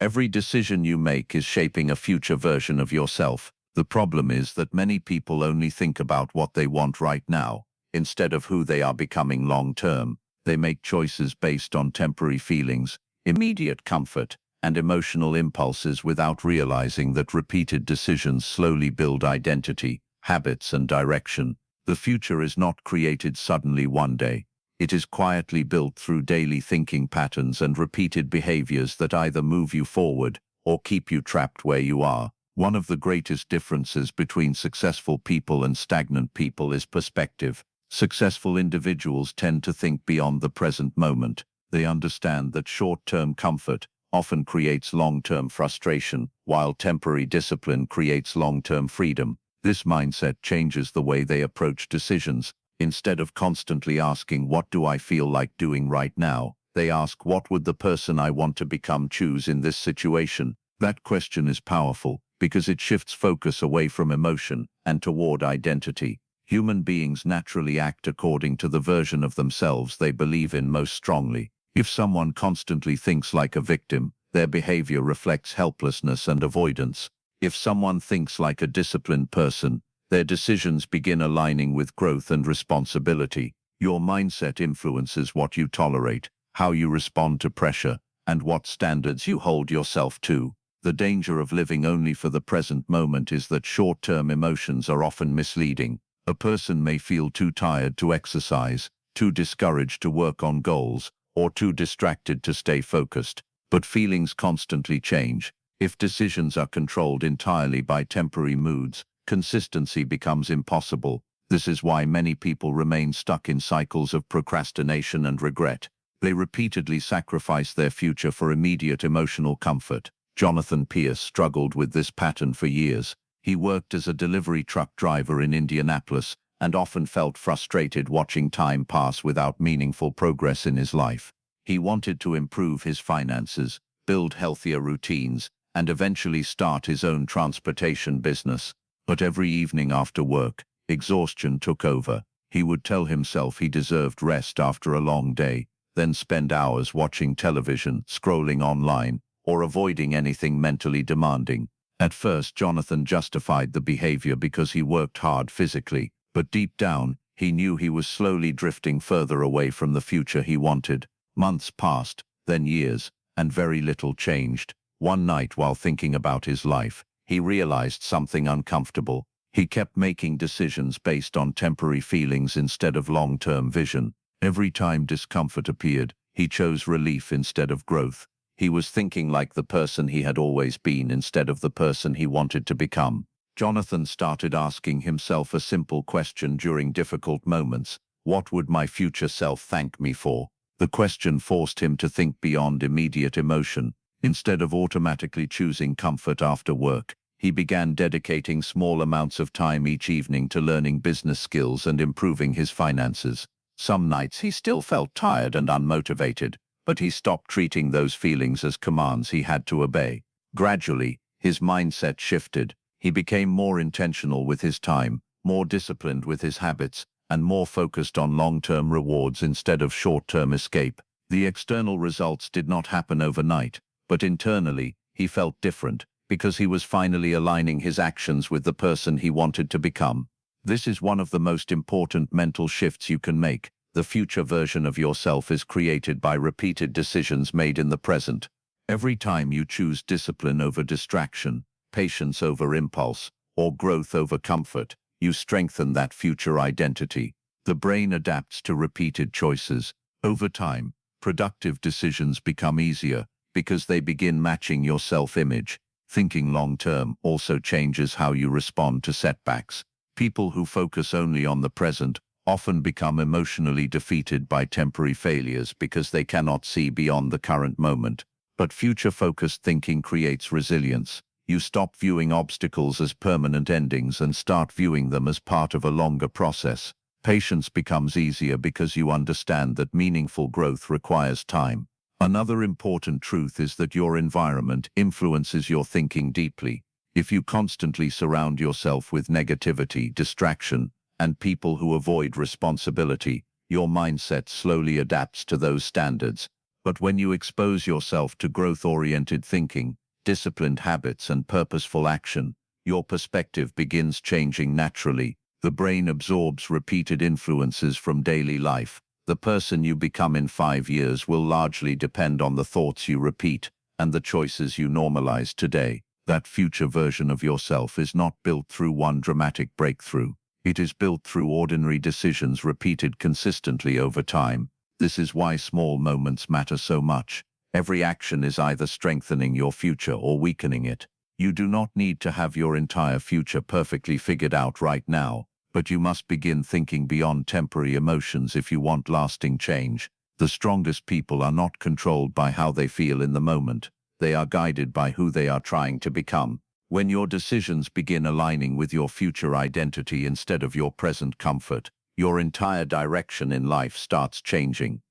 Every decision you make is shaping a future version of yourself. The problem is that many people only think about what they want right now, instead of who they are becoming long-term. They make choices based on temporary feelings, immediate comfort, and emotional impulses without realizing that repeated decisions slowly build identity, habits, and direction. The future is not created suddenly one day. It is quietly built through daily thinking patterns and repeated behaviors that either move you forward or keep you trapped where you are. One of the greatest differences between successful people and stagnant people is perspective. Successful individuals tend to think beyond the present moment. They understand that short-term comfort often creates long-term frustration, while temporary discipline creates long-term freedom. This mindset changes the way they approach decisions. Instead of constantly asking, "What do I feel like doing right now?" they ask, "What would the person I want to become choose in this situation?" That question is powerful because it shifts focus away from emotion and toward identity. Human beings naturally act according to the version of themselves they believe in most strongly. If someone constantly thinks like a victim, their behavior reflects helplessness and avoidance. If someone thinks like a disciplined person, their decisions begin aligning with growth and responsibility. Your mindset influences what you tolerate, how you respond to pressure, and what standards you hold yourself to. The danger of living only for the present moment is that short-term emotions are often misleading. A person may feel too tired to exercise, too discouraged to work on goals, or too distracted to stay focused. But feelings constantly change. If decisions are controlled entirely by temporary moods, consistency becomes impossible. This is why many people remain stuck in cycles of procrastination and regret. They repeatedly sacrifice their future for immediate emotional comfort. Jonathan Pierce struggled with this pattern for years. He worked as a delivery truck driver in Indianapolis and often felt frustrated watching time pass without meaningful progress in his life. He wanted to improve his finances, build healthier routines, and eventually start his own transportation business. But every evening after work, exhaustion took over. He would tell himself he deserved rest after a long day, then spend hours watching television, scrolling online, or avoiding anything mentally demanding. At first, Jonathan justified the behavior because he worked hard physically, but deep down, he knew he was slowly drifting further away from the future he wanted. Months passed, then years, and very little changed. One night, while thinking about his life, he realized something uncomfortable. He kept making decisions based on temporary feelings instead of long-term vision. Every time discomfort appeared, he chose relief instead of growth. He was thinking like the person he had always been instead of the person he wanted to become. Jonathan started asking himself a simple question during difficult moments: what would my future self thank me for? The question forced him to think beyond immediate emotion. Instead of automatically choosing comfort after work, he began dedicating small amounts of time each evening to learning business skills and improving his finances. Some nights he still felt tired and unmotivated, but he stopped treating those feelings as commands he had to obey. Gradually, his mindset shifted. He became more intentional with his time, more disciplined with his habits, and more focused on long-term rewards instead of short-term escape. The external results did not happen overnight, but internally, he felt different, because he was finally aligning his actions with the person he wanted to become. This is one of the most important mental shifts you can make. The future version of yourself is created by repeated decisions made in the present. Every time you choose discipline over distraction, patience over impulse, or growth over comfort, you strengthen that future identity. The brain adapts to repeated choices. Over time, productive decisions become easier because they begin matching your self-image. Thinking long-term also changes how you respond to setbacks. People who focus only on the present often become emotionally defeated by temporary failures because they cannot see beyond the current moment. But future-focused thinking creates resilience. You stop viewing obstacles as permanent endings and start viewing them as part of a longer process. Patience becomes easier because you understand that meaningful growth requires time. Another important truth is that your environment influences your thinking deeply. If you constantly surround yourself with negativity, distraction, and people who avoid responsibility, your mindset slowly adapts to those standards. But when you expose yourself to growth-oriented thinking, disciplined habits, and purposeful action, your perspective begins changing naturally. The brain absorbs repeated influences from daily life. The person you become in 5 years will largely depend on the thoughts you repeat and the choices you normalize today. That future version of yourself is not built through one dramatic breakthrough. It is built through ordinary decisions repeated consistently over time. This is why small moments matter so much. Every action is either strengthening your future or weakening it. You do not need to have your entire future perfectly figured out right now, but you must begin thinking beyond temporary emotions if you want lasting change. The strongest people are not controlled by how they feel in the moment. They are guided by who they are trying to become. When your decisions begin aligning with your future identity instead of your present comfort, your entire direction in life starts changing.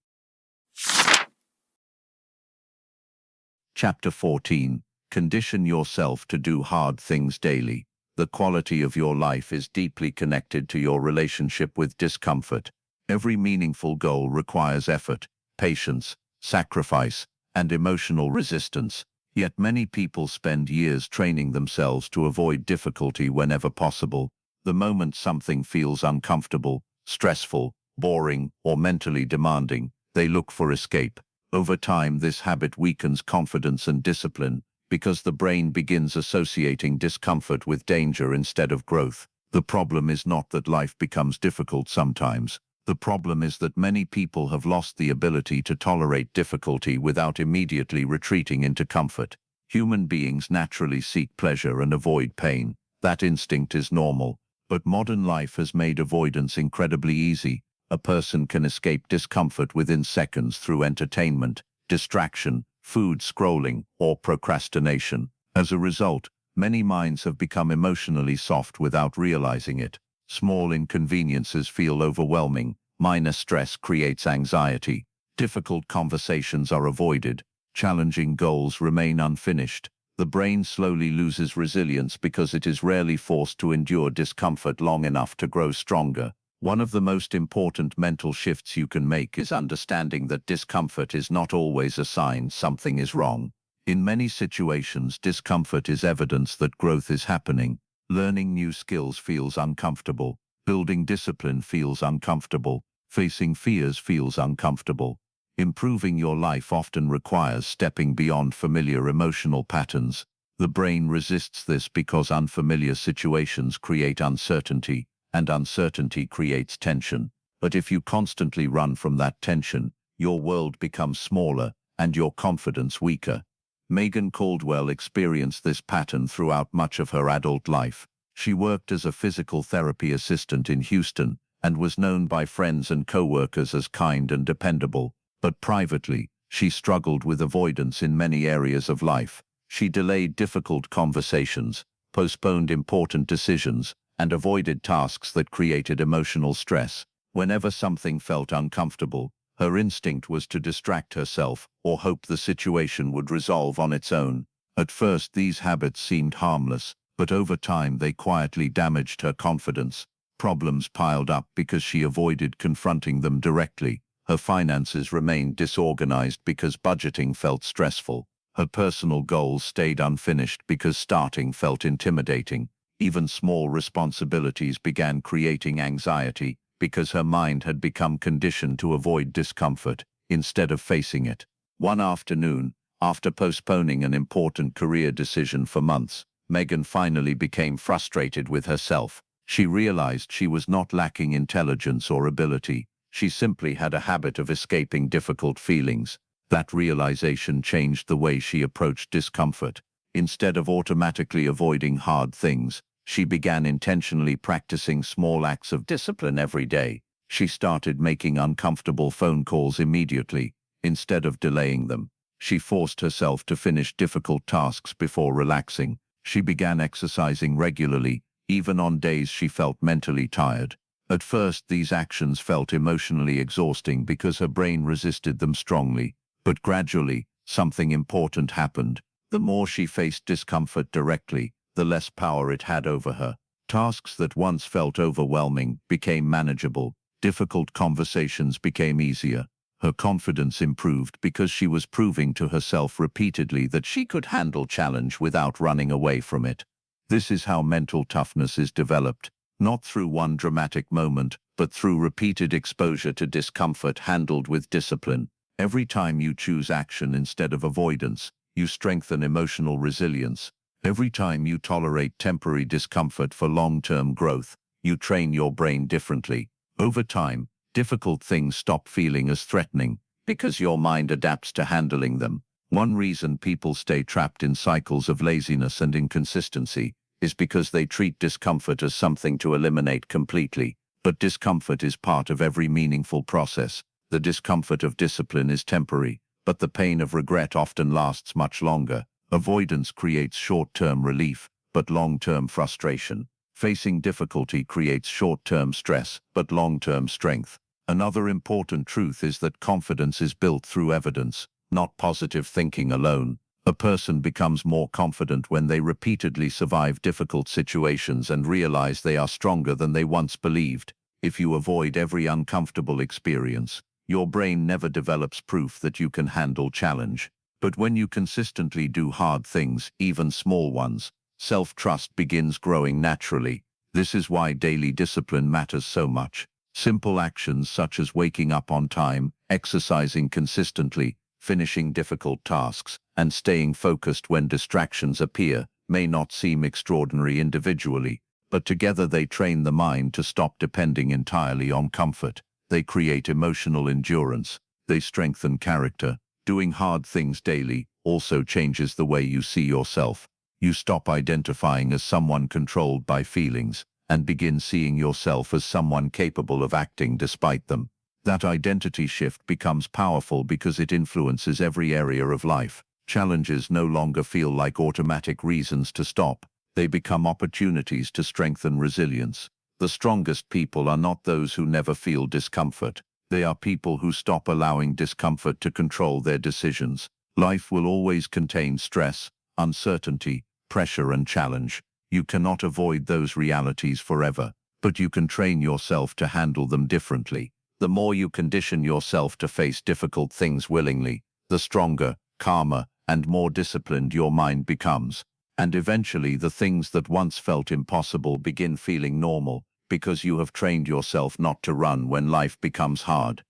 Chapter 14. Condition yourself to do hard things daily. The quality of your life is deeply connected to your relationship with discomfort. Every meaningful goal requires effort, patience, sacrifice, and emotional resistance. Yet many people spend years training themselves to avoid difficulty whenever possible. The moment something feels uncomfortable, stressful, boring, or mentally demanding, they look for escape. Over time, this habit weakens confidence and discipline, because the brain begins associating discomfort with danger instead of growth. The problem is not that life becomes difficult sometimes. The problem is that many people have lost the ability to tolerate difficulty without immediately retreating into comfort. Human beings naturally seek pleasure and avoid pain. That instinct is normal. But modern life has made avoidance incredibly easy. A person can escape discomfort within seconds through entertainment, distraction, food scrolling, or procrastination. As a result, many minds have become emotionally soft without realizing it. Small inconveniences feel overwhelming. Minor stress creates anxiety. Difficult conversations are avoided. Challenging goals remain unfinished. The brain slowly loses resilience because it is rarely forced to endure discomfort long enough to grow stronger. One of the most important mental shifts you can make is understanding that discomfort is not always a sign something is wrong. In many situations, discomfort is evidence that growth is happening. Learning new skills feels uncomfortable. Building discipline feels uncomfortable. Facing fears feels uncomfortable. Improving your life often requires stepping beyond familiar emotional patterns. The brain resists this because unfamiliar situations create uncertainty, and uncertainty creates tension. But if you constantly run from that tension, your world becomes smaller and your confidence weaker. Megan Caldwell experienced this pattern throughout much of her adult life. She worked as a physical therapy assistant in Houston and was known by friends and co-workers as kind and dependable. But privately, she struggled with avoidance in many areas of life. She delayed difficult conversations, postponed important decisions, and avoided tasks that created emotional stress. Whenever something felt uncomfortable, her instinct was to distract herself or hope the situation would resolve on its own. At first, these habits seemed harmless, but over time they quietly damaged her confidence. Problems piled up because she avoided confronting them directly. Her finances remained disorganized because budgeting felt stressful. Her personal goals stayed unfinished because starting felt intimidating. Even small responsibilities began creating anxiety because her mind had become conditioned to avoid discomfort instead of facing it. One afternoon, after postponing an important career decision for months, Megan finally became frustrated with herself. She realized she was not lacking intelligence or ability. She simply had a habit of escaping difficult feelings. That realization changed the way she approached discomfort. Instead of automatically avoiding hard things, she began intentionally practicing small acts of discipline every day. She started making uncomfortable phone calls immediately, instead of delaying them. She forced herself to finish difficult tasks before relaxing. She began exercising regularly, even on days she felt mentally tired. At first, these actions felt emotionally exhausting because her brain resisted them strongly. But gradually, something important happened. The more she faced discomfort directly, the less power it had over her. Tasks that once felt overwhelming became manageable. Difficult conversations became easier. Her confidence improved because she was proving to herself repeatedly that she could handle challenge without running away from it. This is how mental toughness is developed, not through one dramatic moment, but through repeated exposure to discomfort handled with discipline. Every time you choose action instead of avoidance, you strengthen emotional resilience. Every time you tolerate temporary discomfort for long-term growth, you train your brain differently. Over time, difficult things stop feeling as threatening because your mind adapts to handling them. One reason people stay trapped in cycles of laziness and inconsistency is because they treat discomfort as something to eliminate completely. But discomfort is part of every meaningful process. The discomfort of discipline is temporary, but the pain of regret often lasts much longer. Avoidance creates short-term relief, but long-term frustration. Facing difficulty creates short-term stress, but long-term strength. Another important truth is that confidence is built through evidence, not positive thinking alone. A person becomes more confident when they repeatedly survive difficult situations and realize they are stronger than they once believed. If you avoid every uncomfortable experience, your brain never develops proof that you can handle challenge. But when you consistently do hard things, even small ones, self-trust begins growing naturally. This is why daily discipline matters so much. Simple actions such as waking up on time, exercising consistently, finishing difficult tasks, and staying focused when distractions appear may not seem extraordinary individually, but together they train the mind to stop depending entirely on comfort. They create emotional endurance. They strengthen character. Doing hard things daily also changes the way you see yourself. You stop identifying as someone controlled by feelings and begin seeing yourself as someone capable of acting despite them. That identity shift becomes powerful because it influences every area of life. Challenges no longer feel like automatic reasons to stop. They become opportunities to strengthen resilience. The strongest people are not those who never feel discomfort. They are people who stop allowing discomfort to control their decisions. Life will always contain stress, uncertainty, pressure, and challenge. You cannot avoid those realities forever, but you can train yourself to handle them differently. The more you condition yourself to face difficult things willingly, the stronger, calmer, and more disciplined your mind becomes. And eventually the things that once felt impossible begin feeling normal, because you have trained yourself not to run when life becomes hard.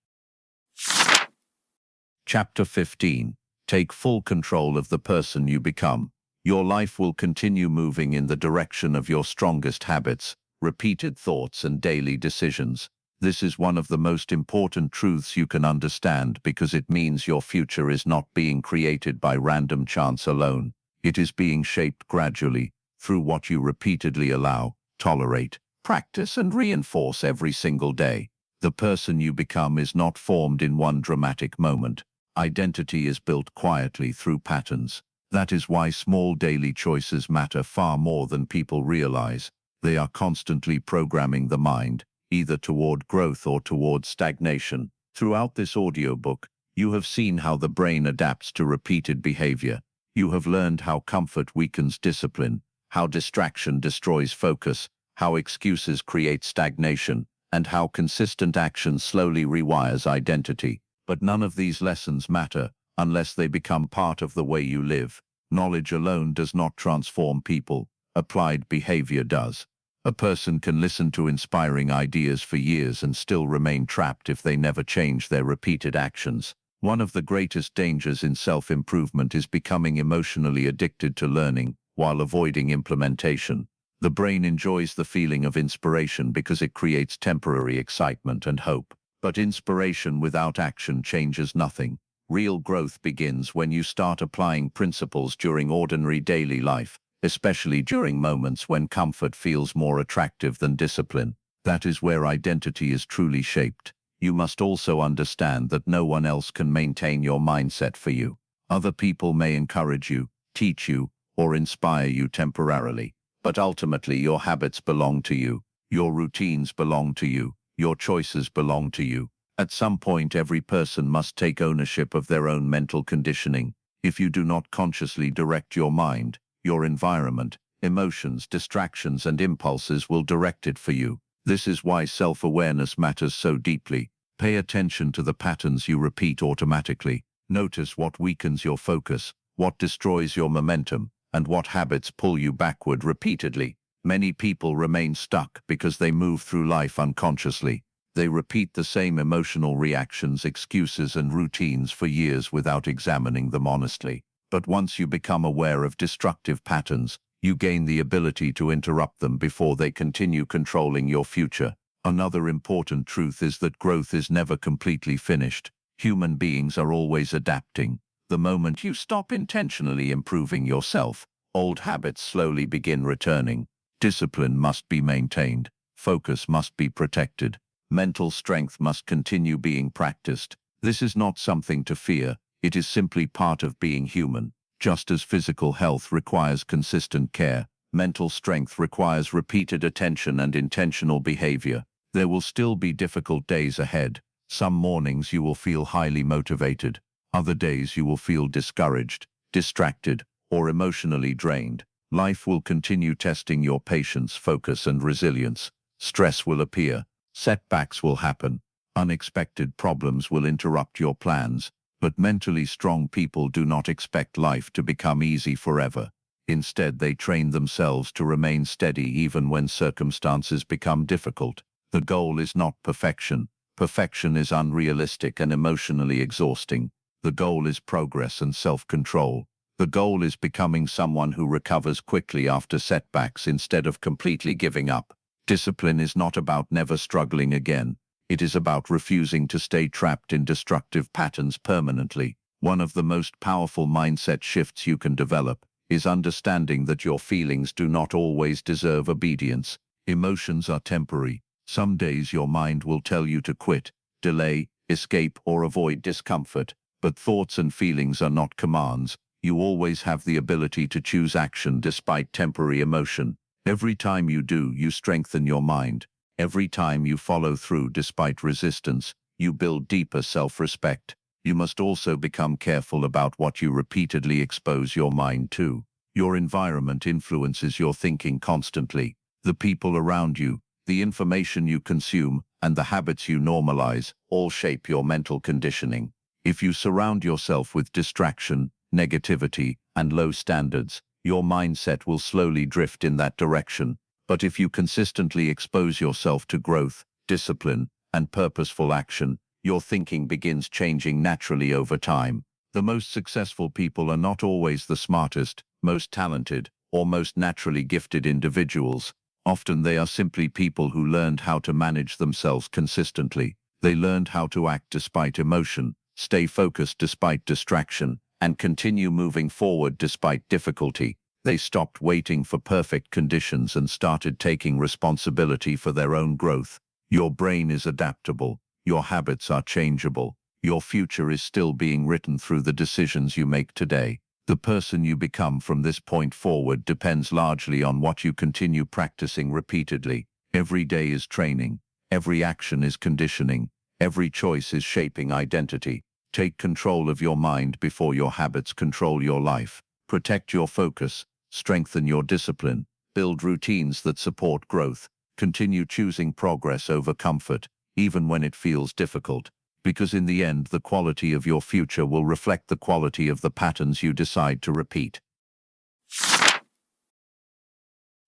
Chapter 15. Take full control of the person you become. Your life will continue moving in the direction of your strongest habits, repeated thoughts, and daily decisions. This is one of the most important truths you can understand because it means your future is not being created by random chance alone. It is being shaped gradually through what you repeatedly allow, tolerate, practice, and reinforce every single day. The person you become is not formed in one dramatic moment. Identity is built quietly through patterns. That is why small daily choices matter far more than people realize. They are constantly programming the mind, either toward growth or toward stagnation. Throughout this audiobook, you have seen how the brain adapts to repeated behavior. You have learned how comfort weakens discipline, how distraction destroys focus, how excuses create stagnation, and how consistent action slowly rewires identity. But none of these lessons matter unless they become part of the way you live. Knowledge alone does not transform people. Applied behavior does. A person can listen to inspiring ideas for years and still remain trapped if they never change their repeated actions. One of the greatest dangers in self-improvement is becoming emotionally addicted to learning. while avoiding implementation. The brain enjoys the feeling of inspiration because it creates temporary excitement and hope. But inspiration without action changes nothing. Real growth begins when you start applying principles during ordinary daily life, especially during moments when comfort feels more attractive than discipline. That is where identity is truly shaped. You must also understand that no one else can maintain your mindset for you. Other people may encourage you, teach you, or inspire you temporarily, but ultimately your habits belong to you. Your routines belong to you. Your choices belong to you. At some point, every person must take ownership of their own mental conditioning. If you do not consciously direct your mind, your environment, emotions, distractions, and impulses will direct it for you. This is why self-awareness matters so deeply. Pay attention to the patterns you repeat automatically. Notice what weakens your focus, what destroys your momentum, and what habits pull you backward repeatedly. Many people remain stuck because they move through life unconsciously. They repeat the same emotional reactions, excuses, and routines for years without examining them honestly. But once you become aware of destructive patterns, you gain the ability to interrupt them before they continue controlling your future. Another important truth is that growth is never completely finished. Human beings are always adapting. The moment you stop intentionally improving yourself, old habits slowly begin returning. Discipline must be maintained. Focus must be protected. Mental strength must continue being practiced. This is not something to fear. It is simply part of being human. Just as physical health requires consistent care, mental strength requires repeated attention and intentional behavior. There will still be difficult days ahead. Some mornings you will feel highly motivated. Other days you will feel discouraged, distracted, or emotionally drained. Life will continue testing your patience, focus, and resilience. Stress will appear. Setbacks will happen. Unexpected problems will interrupt your plans. But mentally strong people do not expect life to become easy forever. Instead, they train themselves to remain steady even when circumstances become difficult. The goal is not perfection. Perfection is unrealistic and emotionally exhausting. The goal is progress and self-control. The goal is becoming someone who recovers quickly after setbacks instead of completely giving up. Discipline is not about never struggling again. It is about refusing to stay trapped in destructive patterns permanently. One of the most powerful mindset shifts you can develop is understanding that your feelings do not always deserve obedience. Emotions are temporary. Some days your mind will tell you to quit, delay, escape, or avoid discomfort. But thoughts and feelings are not commands. You always have the ability to choose action despite temporary emotion. Every time you do, you strengthen your mind. Every time you follow through despite resistance, you build deeper self-respect. You must also become careful about what you repeatedly expose your mind to. Your environment influences your thinking constantly. The people around you, the information you consume, and the habits you normalize all shape your mental conditioning. If you surround yourself with distraction, negativity, and low standards, your mindset will slowly drift in that direction. But if you consistently expose yourself to growth, discipline, and purposeful action, your thinking begins changing naturally over time. The most successful people are not always the smartest, most talented, or most naturally gifted individuals. Often they are simply people who learned how to manage themselves consistently. They learned how to act despite emotion, stay focused despite distraction, and continue moving forward despite difficulty. They stopped waiting for perfect conditions and started taking responsibility for their own growth. Your brain is adaptable. Your habits are changeable. Your future is still being written through the decisions you make today. The person you become from this point forward depends largely on what you continue practicing repeatedly. Every day is training. Every action is conditioning. Every choice is shaping identity. Take control of your mind before your habits control your life. Protect your focus. Strengthen your discipline. Build routines that support growth. Continue choosing progress over comfort, even when it feels difficult. Because in the end, the quality of your future will reflect the quality of the patterns you decide to repeat.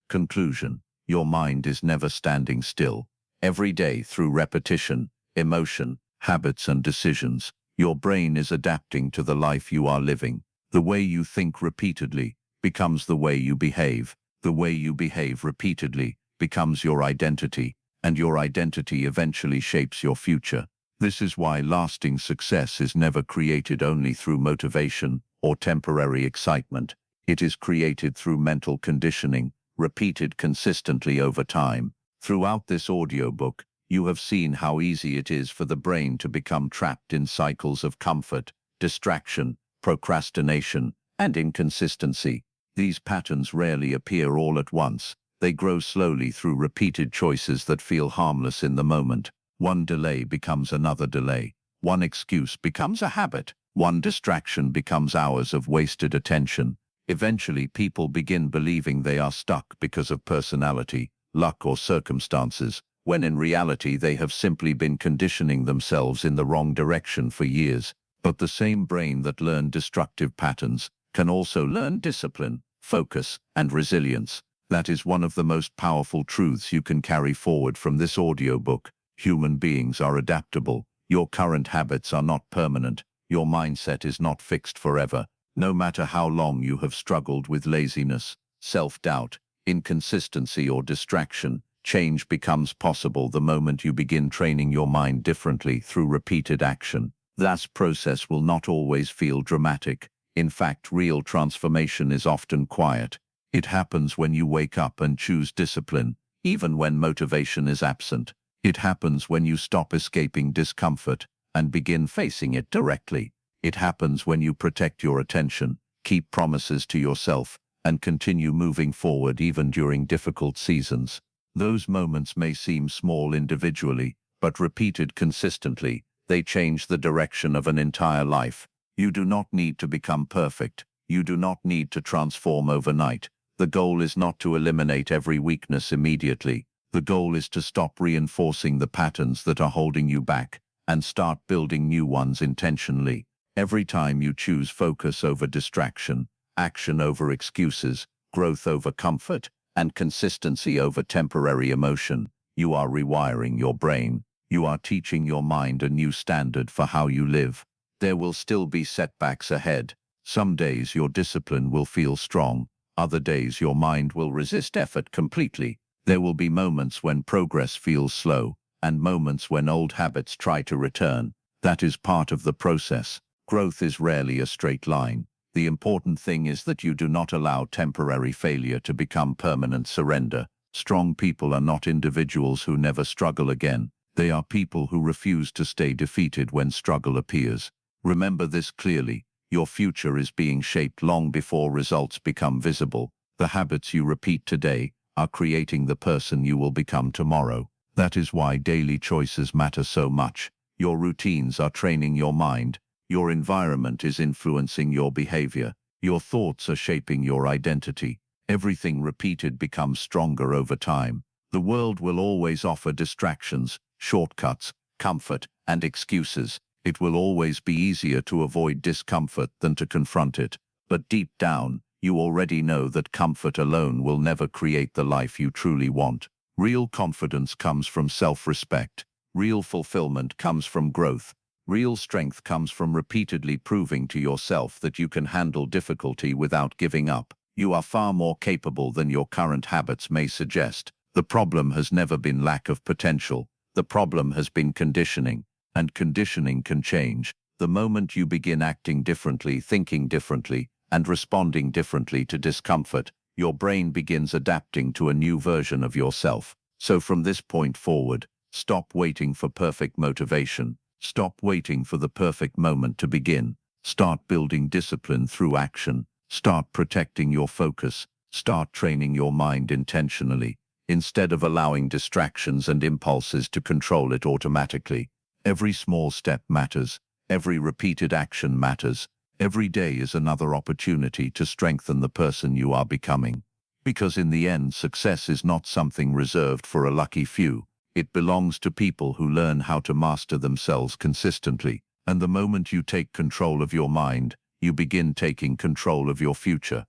Conclusion. Your mind is never standing still. Every day, through repetition, emotion, habits, and decisions, your brain is adapting to the life you are living. The way you think repeatedly, becomes the way you behave. The way you behave repeatedly becomes your identity, and your identity eventually shapes your future. This is why lasting success is never created only through motivation or temporary excitement. It is created through mental conditioning, repeated consistently over time. Throughout this audiobook, you have seen how easy it is for the brain to become trapped in cycles of comfort, distraction, procrastination, and inconsistency. These patterns rarely appear all at once. They grow slowly through repeated choices that feel harmless in the moment. One delay becomes another delay. One excuse becomes a habit. One distraction becomes hours of wasted attention. Eventually, people begin believing they are stuck because of personality, luck, or circumstances, when in reality they have simply been conditioning themselves in the wrong direction for years. But the same brain that learned destructive patterns can also learn discipline, focus, and resilience. That is one of the most powerful truths you can carry forward from this audiobook. Human beings are adaptable. Your current habits are not permanent. Your mindset is not fixed forever. No matter how long you have struggled with laziness, self-doubt, inconsistency, or distraction, change becomes possible the moment you begin training your mind differently through repeated action. That process will not always feel dramatic. In fact, real transformation is often quiet. It happens when you wake up and choose discipline, even when motivation is absent. It happens when you stop escaping discomfort and begin facing it directly. It happens when you protect your attention, keep promises to yourself, and continue moving forward even during difficult seasons. Those moments may seem small individually, but repeated consistently, they change the direction of an entire life. You do not need to become perfect. You do not need to transform overnight. The goal is not to eliminate every weakness immediately. The goal is to stop reinforcing the patterns that are holding you back and start building new ones intentionally. Every time you choose focus over distraction, action over excuses, growth over comfort, and consistency over temporary emotion, you are rewiring your brain. You are teaching your mind a new standard for how you live. There will still be setbacks ahead. Some days your discipline will feel strong. Other days your mind will resist effort completely. There will be moments when progress feels slow, and moments when old habits try to return. That is part of the process. Growth is rarely a straight line. The important thing is that you do not allow temporary failure to become permanent surrender. Strong people are not individuals who never struggle again. They are people who refuse to stay defeated when struggle appears. Remember this clearly. Your future is being shaped long before results become visible. The habits you repeat today are creating the person you will become tomorrow. That is why daily choices matter so much. Your routines are training your mind. Your environment is influencing your behavior. Your thoughts are shaping your identity. Everything repeated becomes stronger over time. The world will always offer distractions, shortcuts, comfort, and excuses. It will always be easier to avoid discomfort than to confront it. But deep down, you already know that comfort alone will never create the life you truly want. Real confidence comes from self-respect. Real fulfillment comes from growth. Real strength comes from repeatedly proving to yourself that you can handle difficulty without giving up. You are far more capable than your current habits may suggest. The problem has never been lack of potential. The problem has been conditioning. And conditioning can change. The moment you begin acting differently, thinking differently, and responding differently to discomfort, your brain begins adapting to a new version of yourself. So from this point forward, stop waiting for perfect motivation. Stop waiting for the perfect moment to begin. Start building discipline through action. Start protecting your focus. Start training your mind intentionally, instead of allowing distractions and impulses to control it automatically. Every small step matters. Every repeated action matters. Every day is another opportunity to strengthen the person you are becoming. Because in the end, success is not something reserved for a lucky few. It belongs to people who learn how to master themselves consistently. And the moment you take control of your mind, you begin taking control of your future.